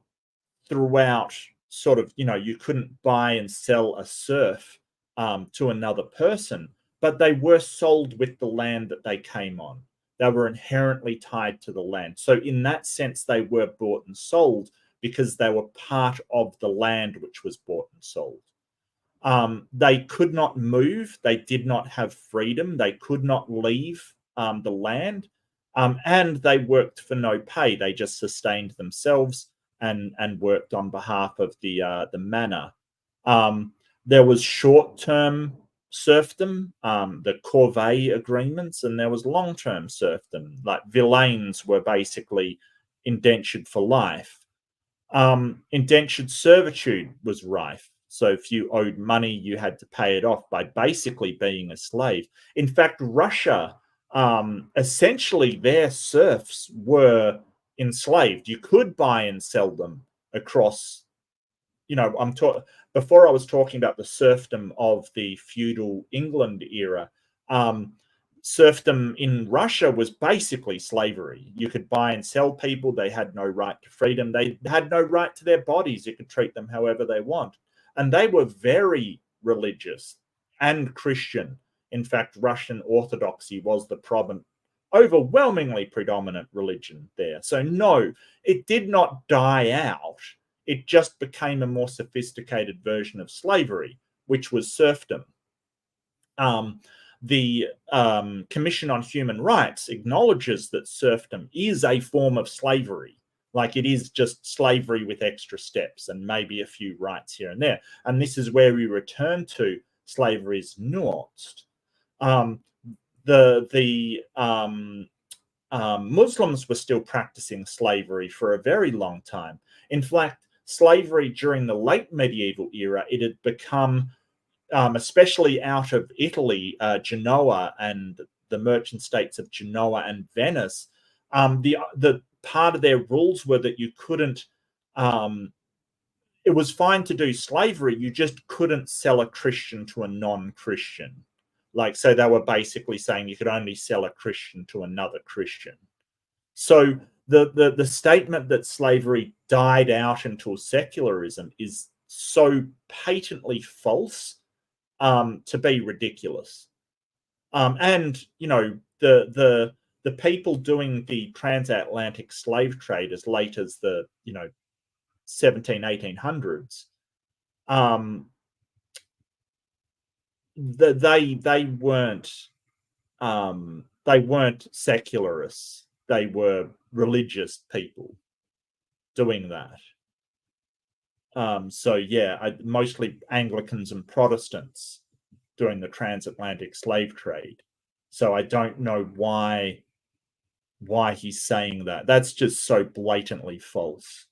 throughout, sort of, you couldn't buy and sell a serf to another person, but they were sold with the land that they came on. They were inherently tied to the land. So in that sense, they were bought and sold because they were part of the land which was bought and sold. They could not move. They did not have freedom. They could not leave the land. And they worked for no pay. They just sustained themselves and worked on behalf of the manor. There was short-term serfdom, the corvée agreements, and there was long-term serfdom. Like villeins were basically indentured for life. Indentured servitude was rife. So if you owed money, you had to pay it off by basically being a slave. In fact, Russia, essentially their serfs were enslaved. You could buy and sell them across, before I was talking about the serfdom of the feudal England era. Serfdom in Russia was basically slavery. You could buy and sell people. They had no right to freedom. They had no right to their bodies. You could treat them however they want. And they were very religious and Christian. In fact, Russian Orthodoxy was the overwhelmingly predominant religion there. So no, it did not die out. It just became a more sophisticated version of slavery, which was serfdom. the Commission on Human Rights acknowledges that serfdom is a form of slavery. Like, it is just slavery with extra steps and maybe a few rights here and there. And this is where we return to slavery is nuanced. Muslims were still practicing slavery for a very long time. In fact, slavery during the late medieval era, it had become, especially out of Italy, Genoa and the merchant states of Genoa and Venice, the part of their rules were that you couldn't, it was fine to do slavery, you just couldn't sell a Christian to a non-Christian. Like, so they were basically saying you could only sell a Christian to another Christian. So the statement that slavery died out until secularism is so patently false to be ridiculous. And, you know, the people doing the transatlantic slave trade as late as the, you know, 1800s, they weren't secularists. They were religious people doing that. So yeah, mostly Anglicans and Protestants doing the transatlantic slave trade. So I don't know why he's saying that. That's just so blatantly false.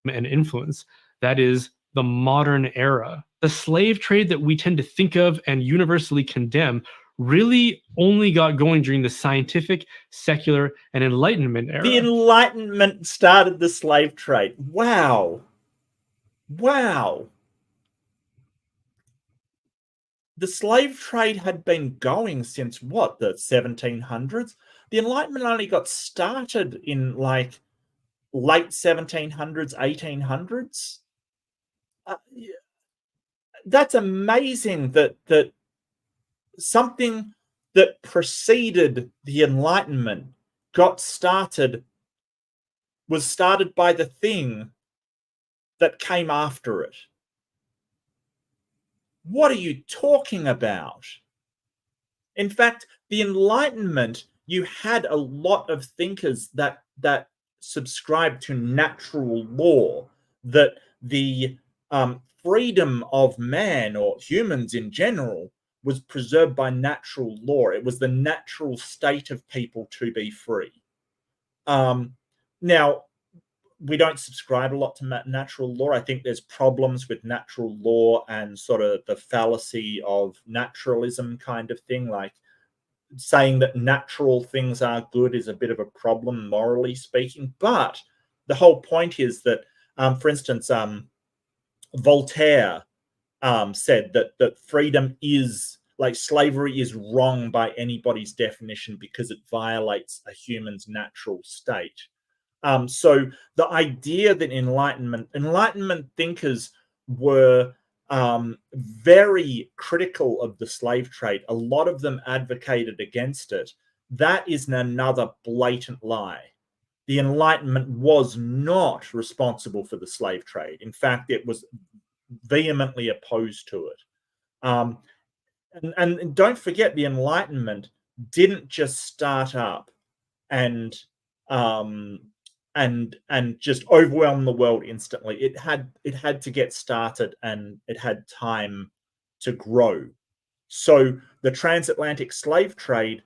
And influence that is the modern era. The slave trade that we tend to think of and universally condemn really only got going during the scientific, secular, and Enlightenment era. The Enlightenment started the slave trade. Wow. Wow. The slave trade had been going since what, the 1700s? The Enlightenment only got started in like late 1700s, 1800s. That's amazing that something that preceded the Enlightenment was started by the thing that came after it. What are you talking about? In fact, the Enlightenment, you had a lot of thinkers that subscribed to natural law, that the freedom of man or humans in general was preserved by natural law. It was the natural state of people to be free. Now, we don't subscribe a lot to natural law. I think there's problems with natural law and sort of the fallacy of naturalism kind of thing. Like, saying that natural things are good is a bit of a problem, morally speaking. But the whole point is that, for instance, Voltaire said that freedom is, like, slavery is wrong by anybody's definition because it violates a human's natural state. So the idea that Enlightenment thinkers were very critical of the slave trade, a lot of them advocated against it, that is another blatant lie. The Enlightenment was not responsible for the slave trade. In fact, it was vehemently opposed to it. And don't forget, the Enlightenment didn't just start up and just overwhelm the world instantly. It had to get started, and it had time to grow. So the transatlantic slave trade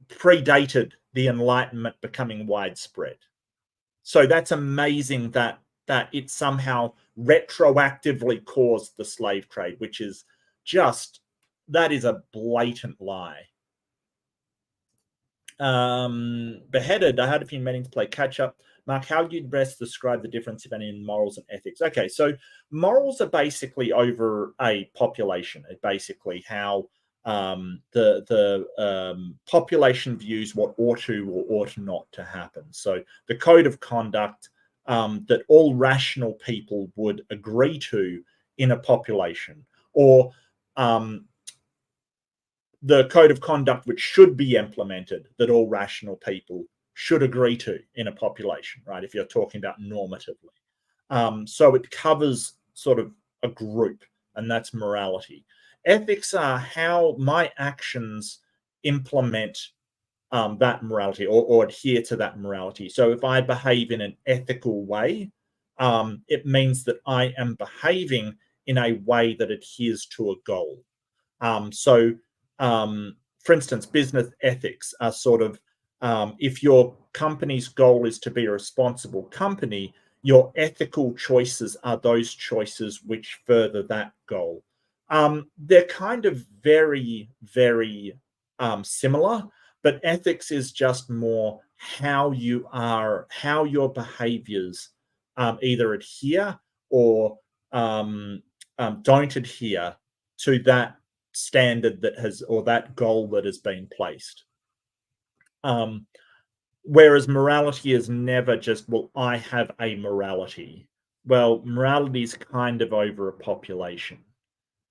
predated the Enlightenment becoming widespread. So that's amazing that it somehow retroactively caused the slave trade, which is just, that is a blatant lie. Beheaded, I had a few meetings to play catch up. Mark, how do you best describe the difference, if any, in morals and ethics? Okay, so morals are basically over a population. It's basically how the population views what ought to or ought not to happen. So the code of conduct that all rational people would agree to in a population, or the code of conduct which should be implemented that all rational people should agree to in a population, right? If you're talking about normatively. So it covers sort of a group, and that's morality. Ethics are how my actions implement that morality or adhere to that morality. So if I behave in an ethical way, it means that I am behaving in a way that adheres to a goal. For instance, business ethics are sort of, if your company's goal is to be a responsible company, your ethical choices are those choices which further that goal. They're kind of very, very similar, but ethics is just more how your behaviors either adhere or don't adhere to that standard that has, or that goal that has been placed. Whereas morality is never just, well, I have a morality. Well, morality is kind of over a population.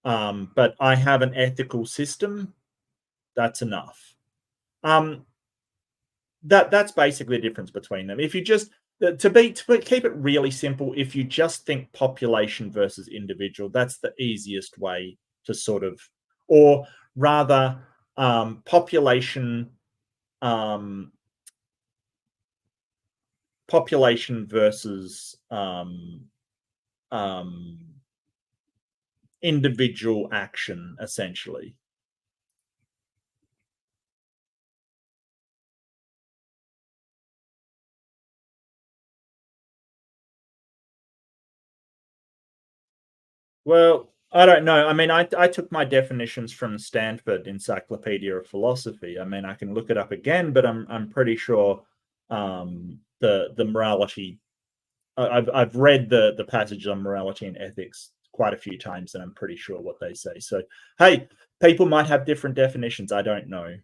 But I have an ethical system, that's enough. That's basically the difference between them. If you just to keep it really simple, if you just think population versus individual, that's the easiest way to sort of, or rather, population versus individual action, essentially. Well, I don't know. I mean, I took my definitions from Stanford Encyclopedia of Philosophy. I mean, I can look it up again, but I'm pretty sure the morality. I've read the passage on morality and ethics quite a few times, and I'm pretty sure what they say. So, hey, people might have different definitions. I don't know.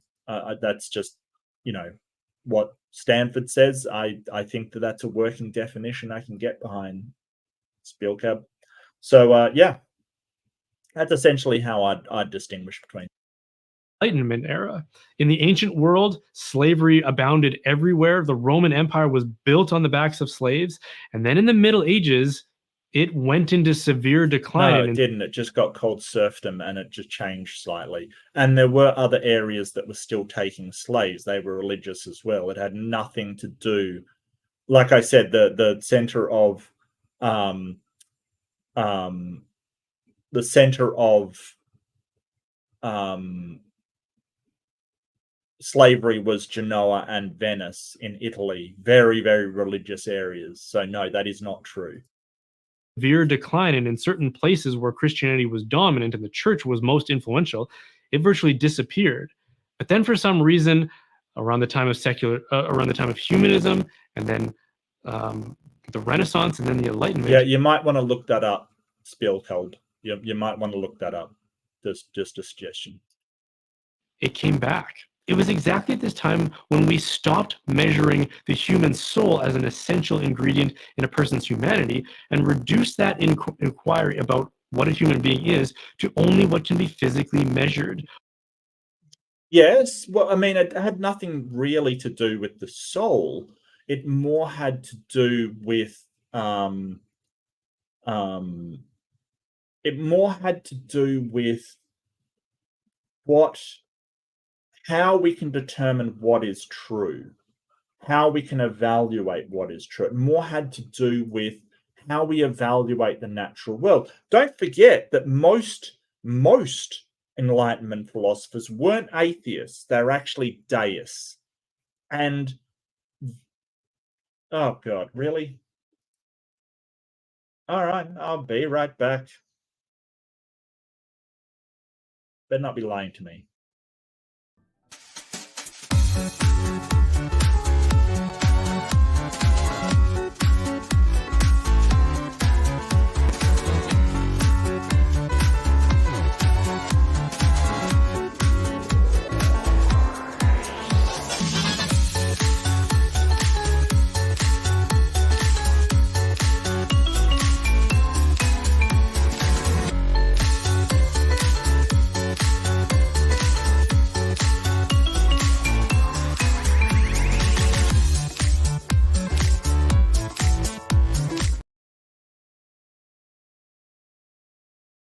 That's just, what Stanford says. I think that's a working definition I can get behind. Spielcab. So yeah, that's essentially how I'd distinguish between. Enlightenment era. In the ancient world, slavery abounded everywhere. The Roman Empire was built on the backs of slaves. And then in the Middle Ages, it went into severe decline. No, it didn't. It just got called serfdom, and it just changed slightly. And there were other areas that were still taking slaves. They were religious as well. It had nothing to do, like I said, the center of slavery was Genoa and Venice in Italy, very, very religious areas. So no, that is not true. Severe decline, and in certain places where Christianity was dominant and the church was most influential, it virtually disappeared. But then for some reason, around the time of humanism, and then the Renaissance, and then the Enlightenment. Yeah, you might want to look that up, Spielkeld. You might want to look that up. Just a suggestion. It came back. It was exactly at this time when we stopped measuring the human soul as an essential ingredient in a person's humanity and reduced that inquiry about what a human being is to only what can be physically measured. Yes, well, I mean, it had nothing really to do with the soul. It more had to do with how we can determine what is true, how we can evaluate what is true. It more had to do with how we evaluate the natural world. Don't forget that most Enlightenment philosophers weren't atheists. They're actually deists. And, oh God, really? All right, I'll be right back. Better not be lying to me.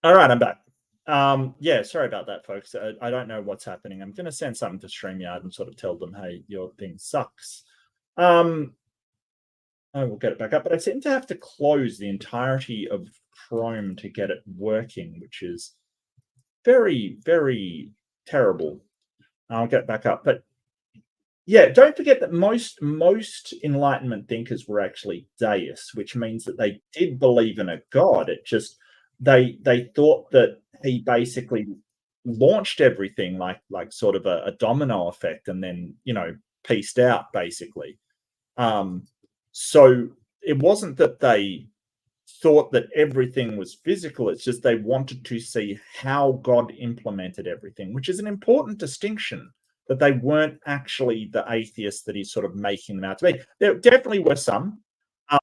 All right, I'm back. Yeah, sorry about that, folks. I don't know what's happening. I'm going to send something to StreamYard and sort of tell them, hey, your thing sucks. I will get it back up, but I seem to have to close the entirety of Chrome to get it working, which is very, very terrible. I'll get back up. But yeah, don't forget that most Enlightenment thinkers were actually deists, which means that they did believe in a god. It just they thought that he basically launched everything like sort of a domino effect, and then peaced out basically. So it wasn't that they thought that everything was physical. It's just they wanted to see how God implemented everything, which is an important distinction. That they weren't actually the atheists that he's sort of making them out to be. There definitely were some. I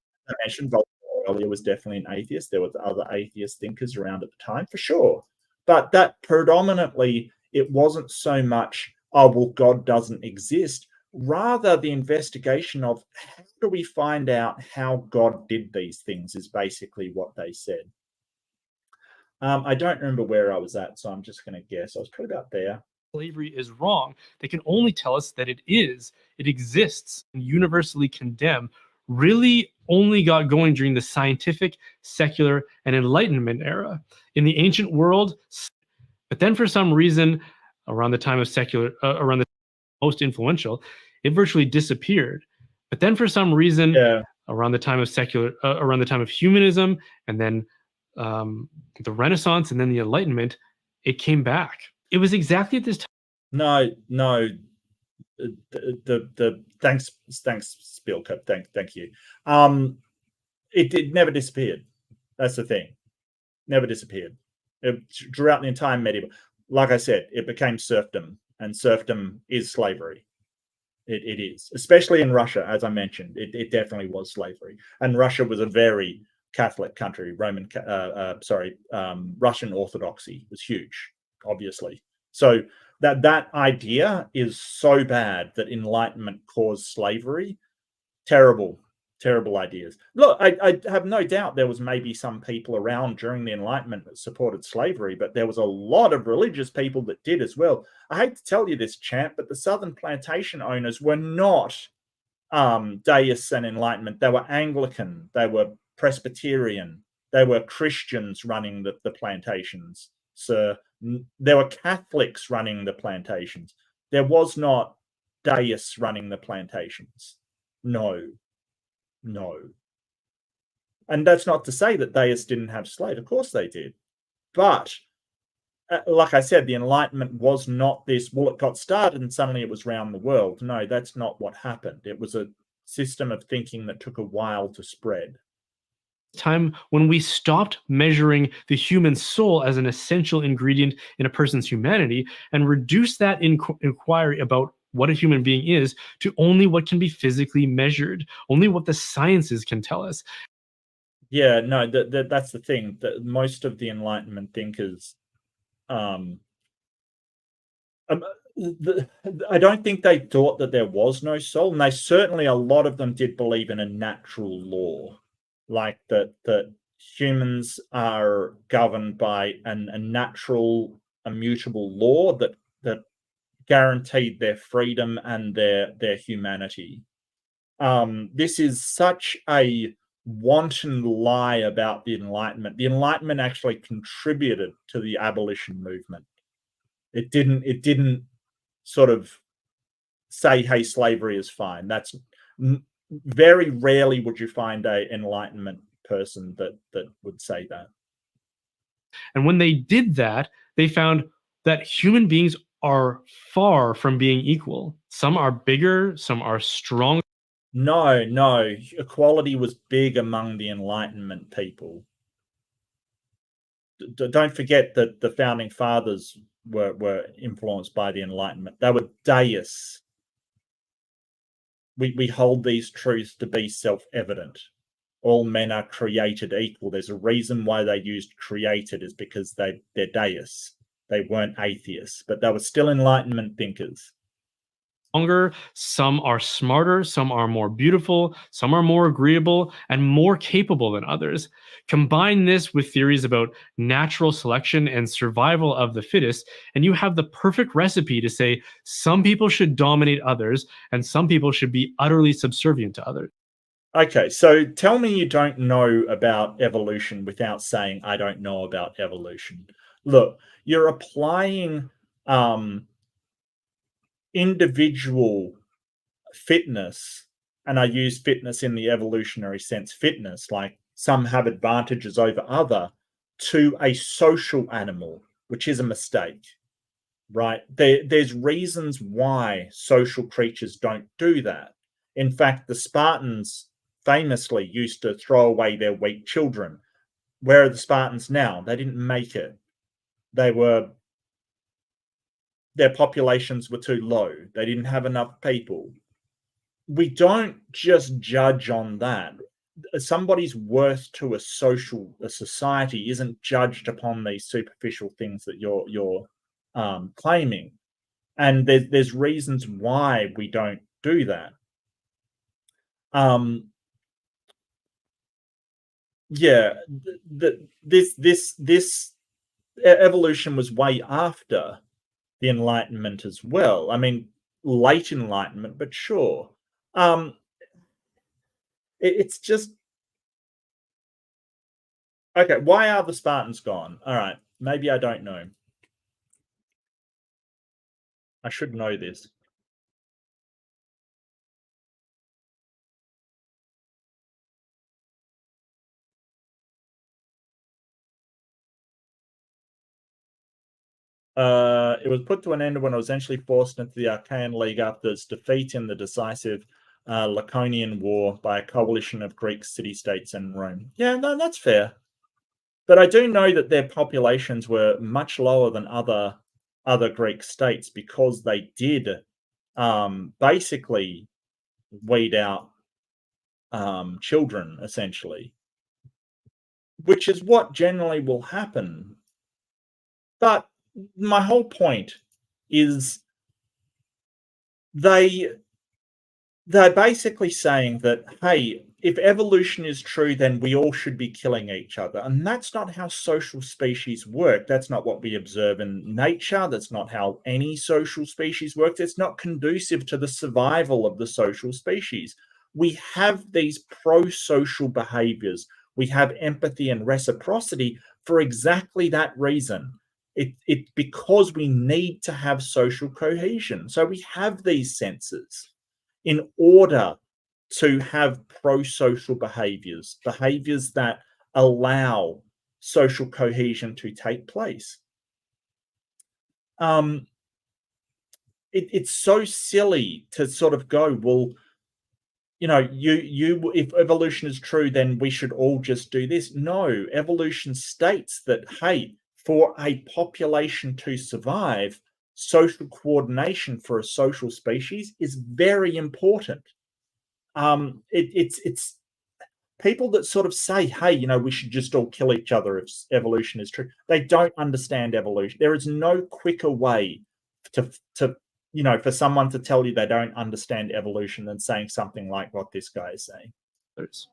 mentioned Voltaire earlier was definitely an atheist. There were other atheist thinkers around at the time, for sure. But that predominantly, it wasn't so much, oh, well, God doesn't exist. Rather, the investigation of how do we find out how God did these things is basically what they said. I don't remember where I was at, so I'm just going to guess. I was probably about there. Slavery is wrong. They can only tell us that it is. It exists and universally condemned. Really only got going during the scientific, secular, and Enlightenment era. In the ancient world, but then for some reason, around the time of around the most influential, it virtually disappeared. But then for some reason, around the time of around the time of humanism, and then the Renaissance, and then the Enlightenment, it came back. It was exactly at this time. No. The thanks, Spielkop. Thank you. It never disappeared. That's the thing. Never disappeared. Throughout the entire medieval, like I said, it became serfdom, and serfdom is slavery. It is, especially in Russia, as I mentioned. It definitely was slavery, and Russia was a very Catholic country. Russian Orthodoxy was huge, obviously. So that idea is so bad that Enlightenment caused slavery. Terrible ideas. Look, I have no doubt there was maybe some people around during the Enlightenment that supported slavery, but there was a lot of religious people that did as well. I hate to tell you this, champ, but the southern plantation owners were not deists and Enlightenment. They were Anglican, they were Presbyterian, they were Christians running the plantations, sir. There were Catholics running the plantations. There was not deists running the plantations. No. And that's not to say that deists didn't have slaves. Of course they did. But like I said, the Enlightenment was not this, well, it got started and suddenly it was around the world. No, that's not what happened. It was a system of thinking that took a while to spread. Time when we stopped measuring the human soul as an essential ingredient in a person's humanity and reduced that inquiry about what a human being is to only what can be physically measured, only what the sciences can tell us. Yeah, no, that's the thing. That most of the Enlightenment thinkers, I don't think they thought that there was no soul, and they certainly, a lot of them did believe in a natural law, like that humans are governed by a natural, immutable law that guaranteed their freedom and their humanity. This is such a wanton lie about the Enlightenment. The Enlightenment actually contributed to the abolition movement. It didn't sort of say, hey, slavery is fine. That's very rarely would you find an Enlightenment person that would say that. And when they did that, they found that human beings are far from being equal. Some are bigger, some are stronger. No, equality was big among the Enlightenment people. Don't forget that the founding fathers were influenced by the Enlightenment. They were deists. We hold these truths to be self-evident. All men are created equal. There's a reason why they used created, is because they're deists. They weren't atheists, but they were still Enlightenment thinkers. stronger, some are smarter, some are more beautiful, some are more agreeable, and more capable than others. Combine this with theories about natural selection and survival of the fittest, and you have the perfect recipe to say some people should dominate others and some people should be utterly subservient to others. Okay, so tell me you don't know about evolution without saying I don't know about evolution. Look, you're applying individual fitness, and I use fitness in the evolutionary sense, fitness, like some have advantages over other, to a social animal, which is a mistake, right? There's reasons why social creatures don't do that. In fact, the Spartans famously used to throw away their weak children. Where are the Spartans now? They didn't make it. Their populations were too low. They didn't have enough people. We don't just judge on that. Somebody's worth to a society isn't judged upon these superficial things that you're claiming, and there's reasons why we don't do that. Yeah, this evolution was way after the Enlightenment as well. I mean, late Enlightenment, but sure. It's just okay. Why are the Spartans gone? All right, maybe I don't know. I should know this. It was put to an end when it was eventually forced into the Achaean League after its defeat in the decisive Laconian War by a coalition of Greek city-states and Rome. Yeah, no, that's fair. But I do know that their populations were much lower than other Greek states because they did basically weed out children, essentially, which is what generally will happen. But my whole point is they're basically saying that, hey, if evolution is true, then we all should be killing each other. And that's not how social species work. That's not what we observe in nature. That's not how any social species works. It's not conducive to the survival of the social species. We have these pro-social behaviors. We have empathy and reciprocity for exactly that reason. It's because we need to have social cohesion. So we have these senses in order to have pro-social behaviors that allow social cohesion to take place. It's so silly to sort of go, well, you know, if evolution is true, then we should all just do this. No, evolution states that, hey, for a population to survive, social coordination for a social species is very important. It's people that sort of say, hey, you know, we should just all kill each other if evolution is true. They don't understand evolution. There is no quicker way to you know, for someone to tell you they don't understand evolution than saying something like what this guy is saying.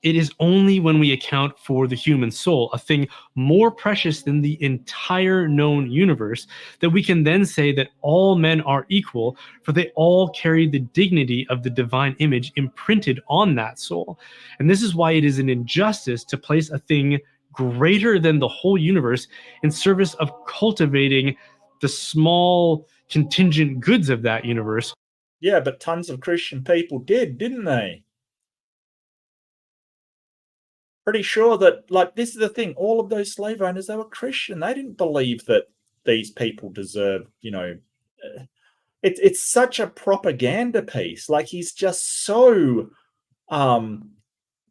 It is only when we account for the human soul, a thing more precious than the entire known universe, that we can then say that all men are equal, for they all carry the dignity of the divine image imprinted on that soul. And this is why it is an injustice to place a thing greater than the whole universe in service of cultivating the small contingent goods of that universe. Yeah, but tons of Christian people didn't they? Pretty sure that, like, this is the thing, all of those slave owners, they were Christian. They didn't believe that these people deserve, you know, it's such a propaganda piece. Like, he's just so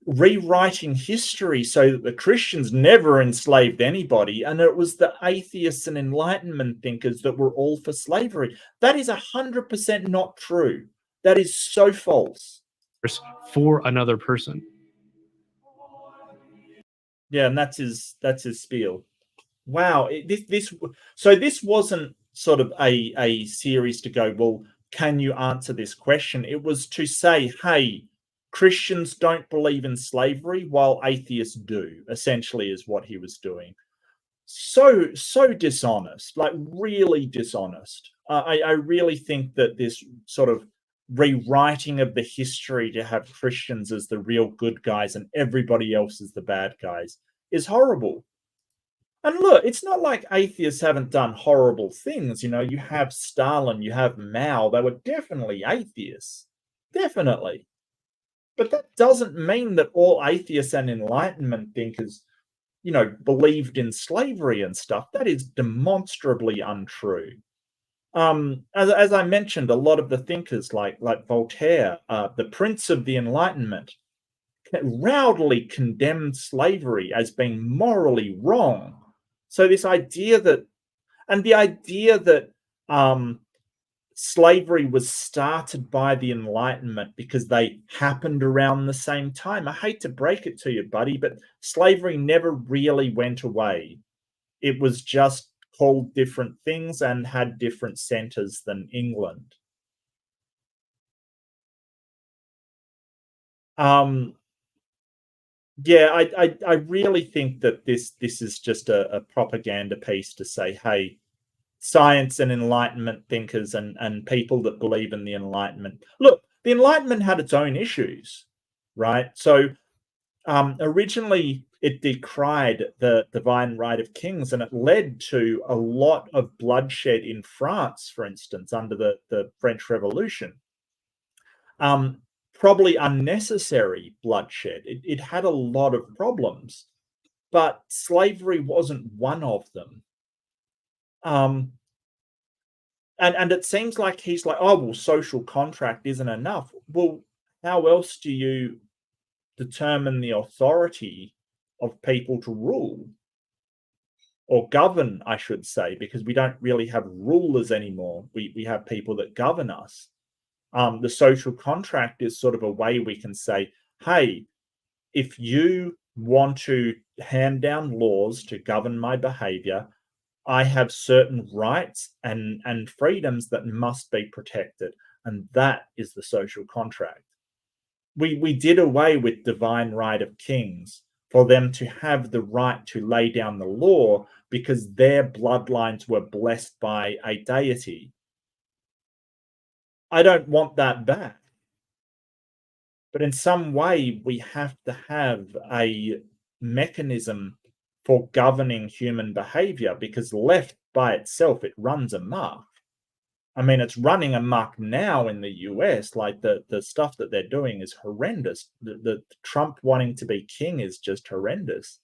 rewriting history so that the Christians never enslaved anybody, and it was the atheists and Enlightenment thinkers that were all for slavery. That is 100% not true. That is so false. For another person. Yeah, and that's his spiel. Wow, this wasn't sort of a series to go, well, can you answer this question? It was to say, hey, Christians don't believe in slavery while atheists do, essentially, is what he was doing. So dishonest, like really dishonest. I really think that this sort of rewriting of the history to have Christians as the real good guys and everybody else as the bad guys is horrible. And look, it's not like atheists haven't done horrible things. You have Stalin, you have Mao. They were definitely atheists. Definitely. But that doesn't mean that all atheists and Enlightenment thinkers, believed in slavery and stuff. That is demonstrably untrue. As I mentioned, a lot of the thinkers like Voltaire, the Prince of the Enlightenment, roundly condemned slavery as being morally wrong. So this idea that, and the idea that slavery was started by the Enlightenment because they happened around the same time. I hate to break it to you, buddy, but slavery never really went away. It was just called different things and had different centers than England. Yeah, I really think that this is just a propaganda piece to say, hey, science and Enlightenment thinkers and people that believe in the Enlightenment. Look, the Enlightenment had its own issues, right? So originally it decried the divine right of kings, and it led to a lot of bloodshed in France, for instance, under the French Revolution. Probably unnecessary bloodshed. It had a lot of problems, but slavery wasn't one of them. And it seems like he's like, oh, well, social contract isn't enough. Well, how else do you determine the authority of people to rule or govern, I should say, because we don't really have rulers anymore. We have people that govern us. The social contract is sort of a way we can say, hey, if you want to hand down laws to govern my behavior, I have certain rights and freedoms that must be protected. And that is the social contract. We did away with divine right of kings for them to have the right to lay down the law because their bloodlines were blessed by a deity. I don't want that back. But in some way, we have to have a mechanism for governing human behavior, because left by itself, it runs amok. I mean, it's running amok now in the US. Like the stuff that they're doing is horrendous. The Trump wanting to be king is just horrendous.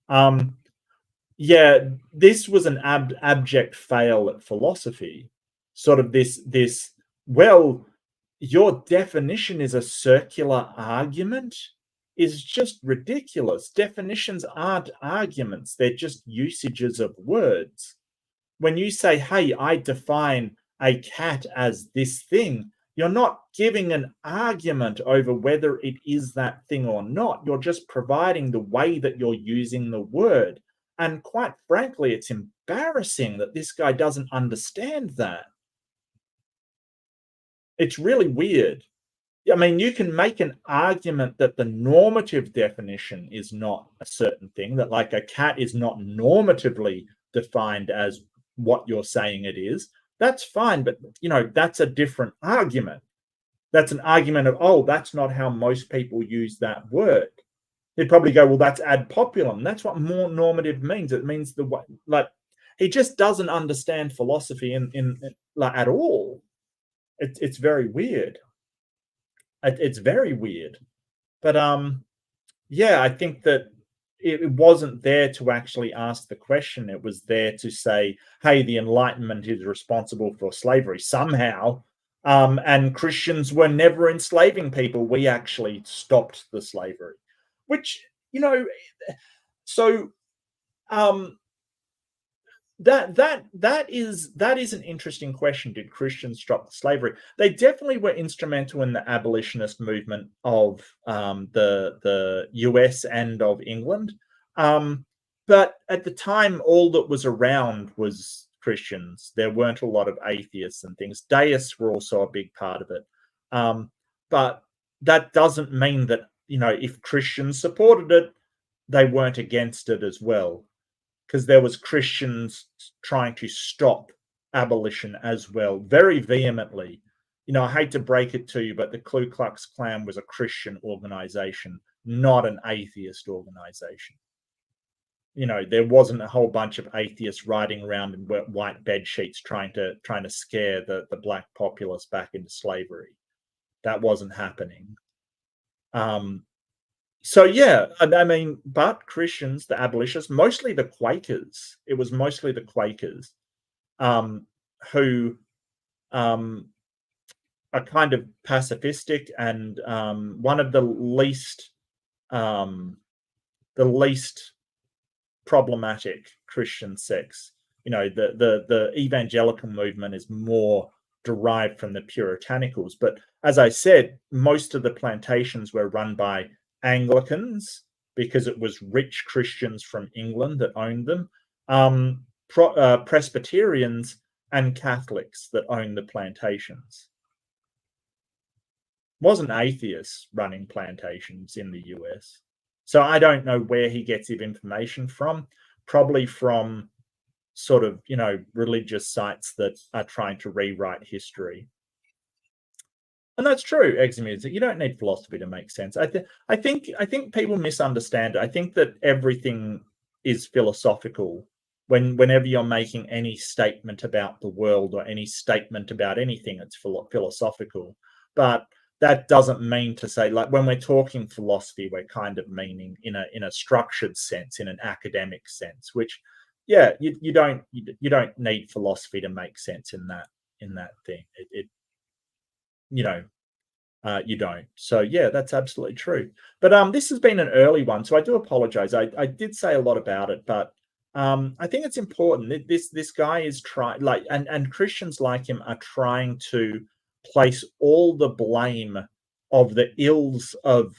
Yeah, this was an abject fail at philosophy. Sort of this, well, your definition is a circular argument is just ridiculous. Definitions aren't arguments. They're just usages of words. When you say, hey, I define a cat as this thing, you're not giving an argument over whether it is that thing or not. You're just providing the way that you're using the word. And quite frankly, it's embarrassing that this guy doesn't understand that. It's really weird. I mean, you can make an argument that the normative definition is not a certain thing, that like a cat is not normatively defined as what you're saying it is. That's fine, but that's a different argument. That's an argument of, oh, that's not how most people use that word. They'd probably go, well, that's ad populum. That's what more normative means. It means the way, like, he just doesn't understand philosophy in like at all. It's very weird. It's very weird. But yeah, I think that it wasn't there to actually ask the question. It was there to say, hey, the Enlightenment is responsible for slavery somehow. And Christians were never enslaving people. We actually stopped the slavery, which, so that is an interesting question. Did Christians stop slavery? They definitely were instrumental in the abolitionist movement of the US and of England. But at the time, all that was around was Christians. There weren't a lot of atheists and things. Deists were also a big part of it. But that doesn't mean that, if Christians supported it, they weren't against it as well, because there was Christians trying to stop abolition as well, very vehemently. I hate to break it to you, but the Ku Klux Klan was a Christian organization, not an atheist organization. There wasn't a whole bunch of atheists riding around in white bed sheets trying to scare the black populace back into slavery. That wasn't happening. So yeah, I mean, but Christians, the abolitionists, mostly the Quakers. It was mostly the Quakers who are kind of pacifistic and one of the least problematic Christian sects. The evangelical movement is more derived from the Puritanicals, but as I said, most of the plantations were run by Anglicans because it was rich Christians from England that owned them, Presbyterians and Catholics that owned the plantations. It wasn't atheists running plantations in the US. So I don't know where he gets his information from, probably from sort of, religious sites that are trying to rewrite history. And that's true, Exomusic. You don't need philosophy to make sense. I think people misunderstand it. I think that everything is philosophical whenever you're making any statement about the world or any statement about anything. It's philosophical, but that doesn't mean to say, like, when we're talking philosophy, we're kind of meaning in a structured sense, in an academic sense. Which, yeah, you don't need philosophy to make sense in that thing. You don't. So yeah, that's absolutely true. But this has been an early one, so I do apologize. I did say a lot about it, but I think it's important. This guy is trying, like, and Christians like him are trying to place all the blame of the ills of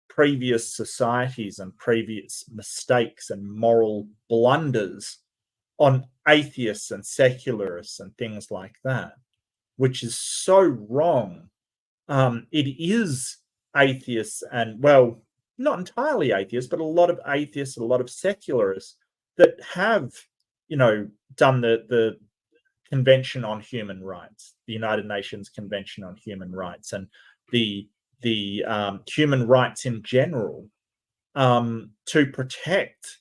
previous societies and previous mistakes and moral blunders on atheists and secularists and things like that, which is so wrong. It is atheists and, well, not entirely atheists, but a lot of atheists, a lot of secularists that have, done the Convention on Human Rights, the United Nations Convention on Human Rights, and the human rights in general, to protect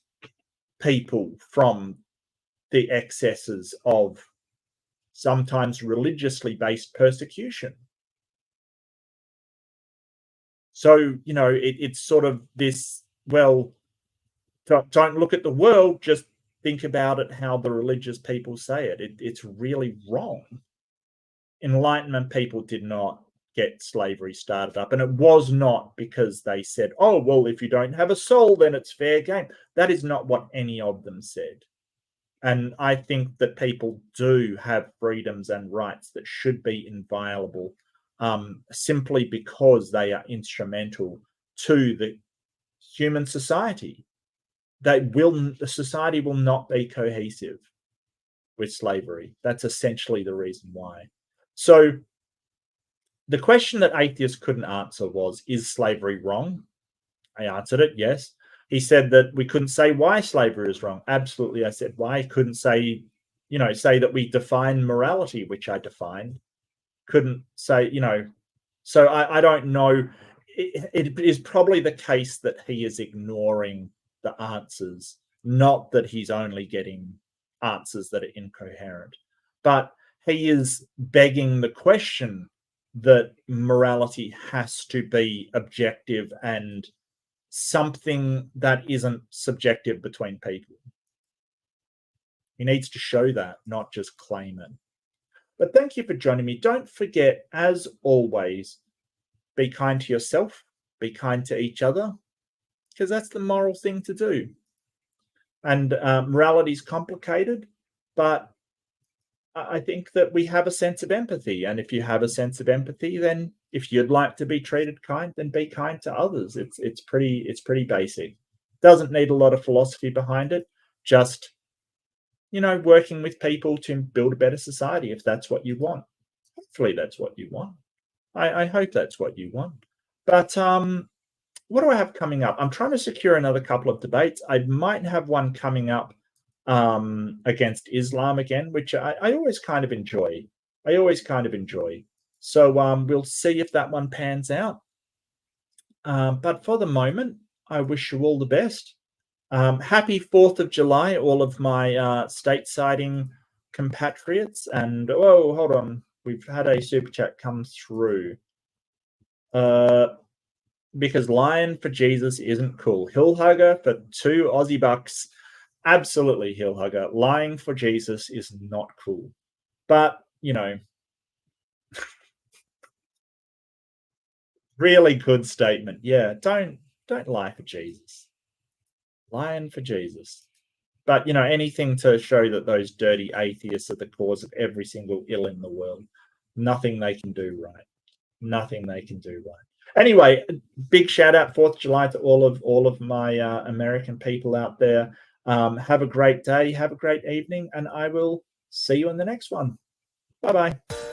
people from the excesses of sometimes religiously based persecution. So, it's sort of this, well, don't look at the world, just think about it how the religious people say it. It's really wrong. Enlightenment people did not get slavery started up, and it was not because they said, oh, well, if you don't have a soul, then it's fair game. That is not what any of them said. And I think that people do have freedoms and rights that should be inviolable, simply because they are instrumental to the human society. The society will not be cohesive with slavery. That's essentially the reason why. So the question that atheists couldn't answer was, is slavery wrong? I answered it, yes. He said that we couldn't say why slavery is wrong. Absolutely, I said why. I couldn't say, say that we define morality, which I defined. Couldn't say, so I don't know. It is probably the case that he is ignoring the answers, not that he's only getting answers that are incoherent, but he is begging the question that morality has to be objective and something that isn't subjective between people. He needs to show that, not just claim it. But thank you for joining me. Don't forget, as always, be kind to yourself, be kind to each other, because that's the moral thing to do. And morality is complicated, but I think that we have a sense of empathy. And if you have a sense of empathy, then if you'd like to be treated kind, then be kind to others. It's pretty basic. Doesn't need a lot of philosophy behind it. Just working with people to build a better society, if that's what you want. Hopefully that's what you want. I hope that's what you want. But what do I have coming up? I'm trying to secure another couple of debates. I might have one coming up against Islam again, which I always kind of enjoy. So we'll see if that one pans out. But for the moment, I wish you all the best. Happy 4th of July, all of my state-siding compatriots. And, oh, hold on. We've had a super chat come through. Because lying for Jesus isn't cool. Hill hugger for 2 Aussie bucks. Absolutely, hill hugger. Lying for Jesus is not cool. But, really good statement. Yeah, don't lie for Jesus. Lying for Jesus. But, anything to show that those dirty atheists are the cause of every single ill in the world. Nothing they can do right. Nothing they can do right. Anyway, big shout out 4th of July to all of my American people out there. Have a great day. Have a great evening. And I will see you in the next one. Bye-bye.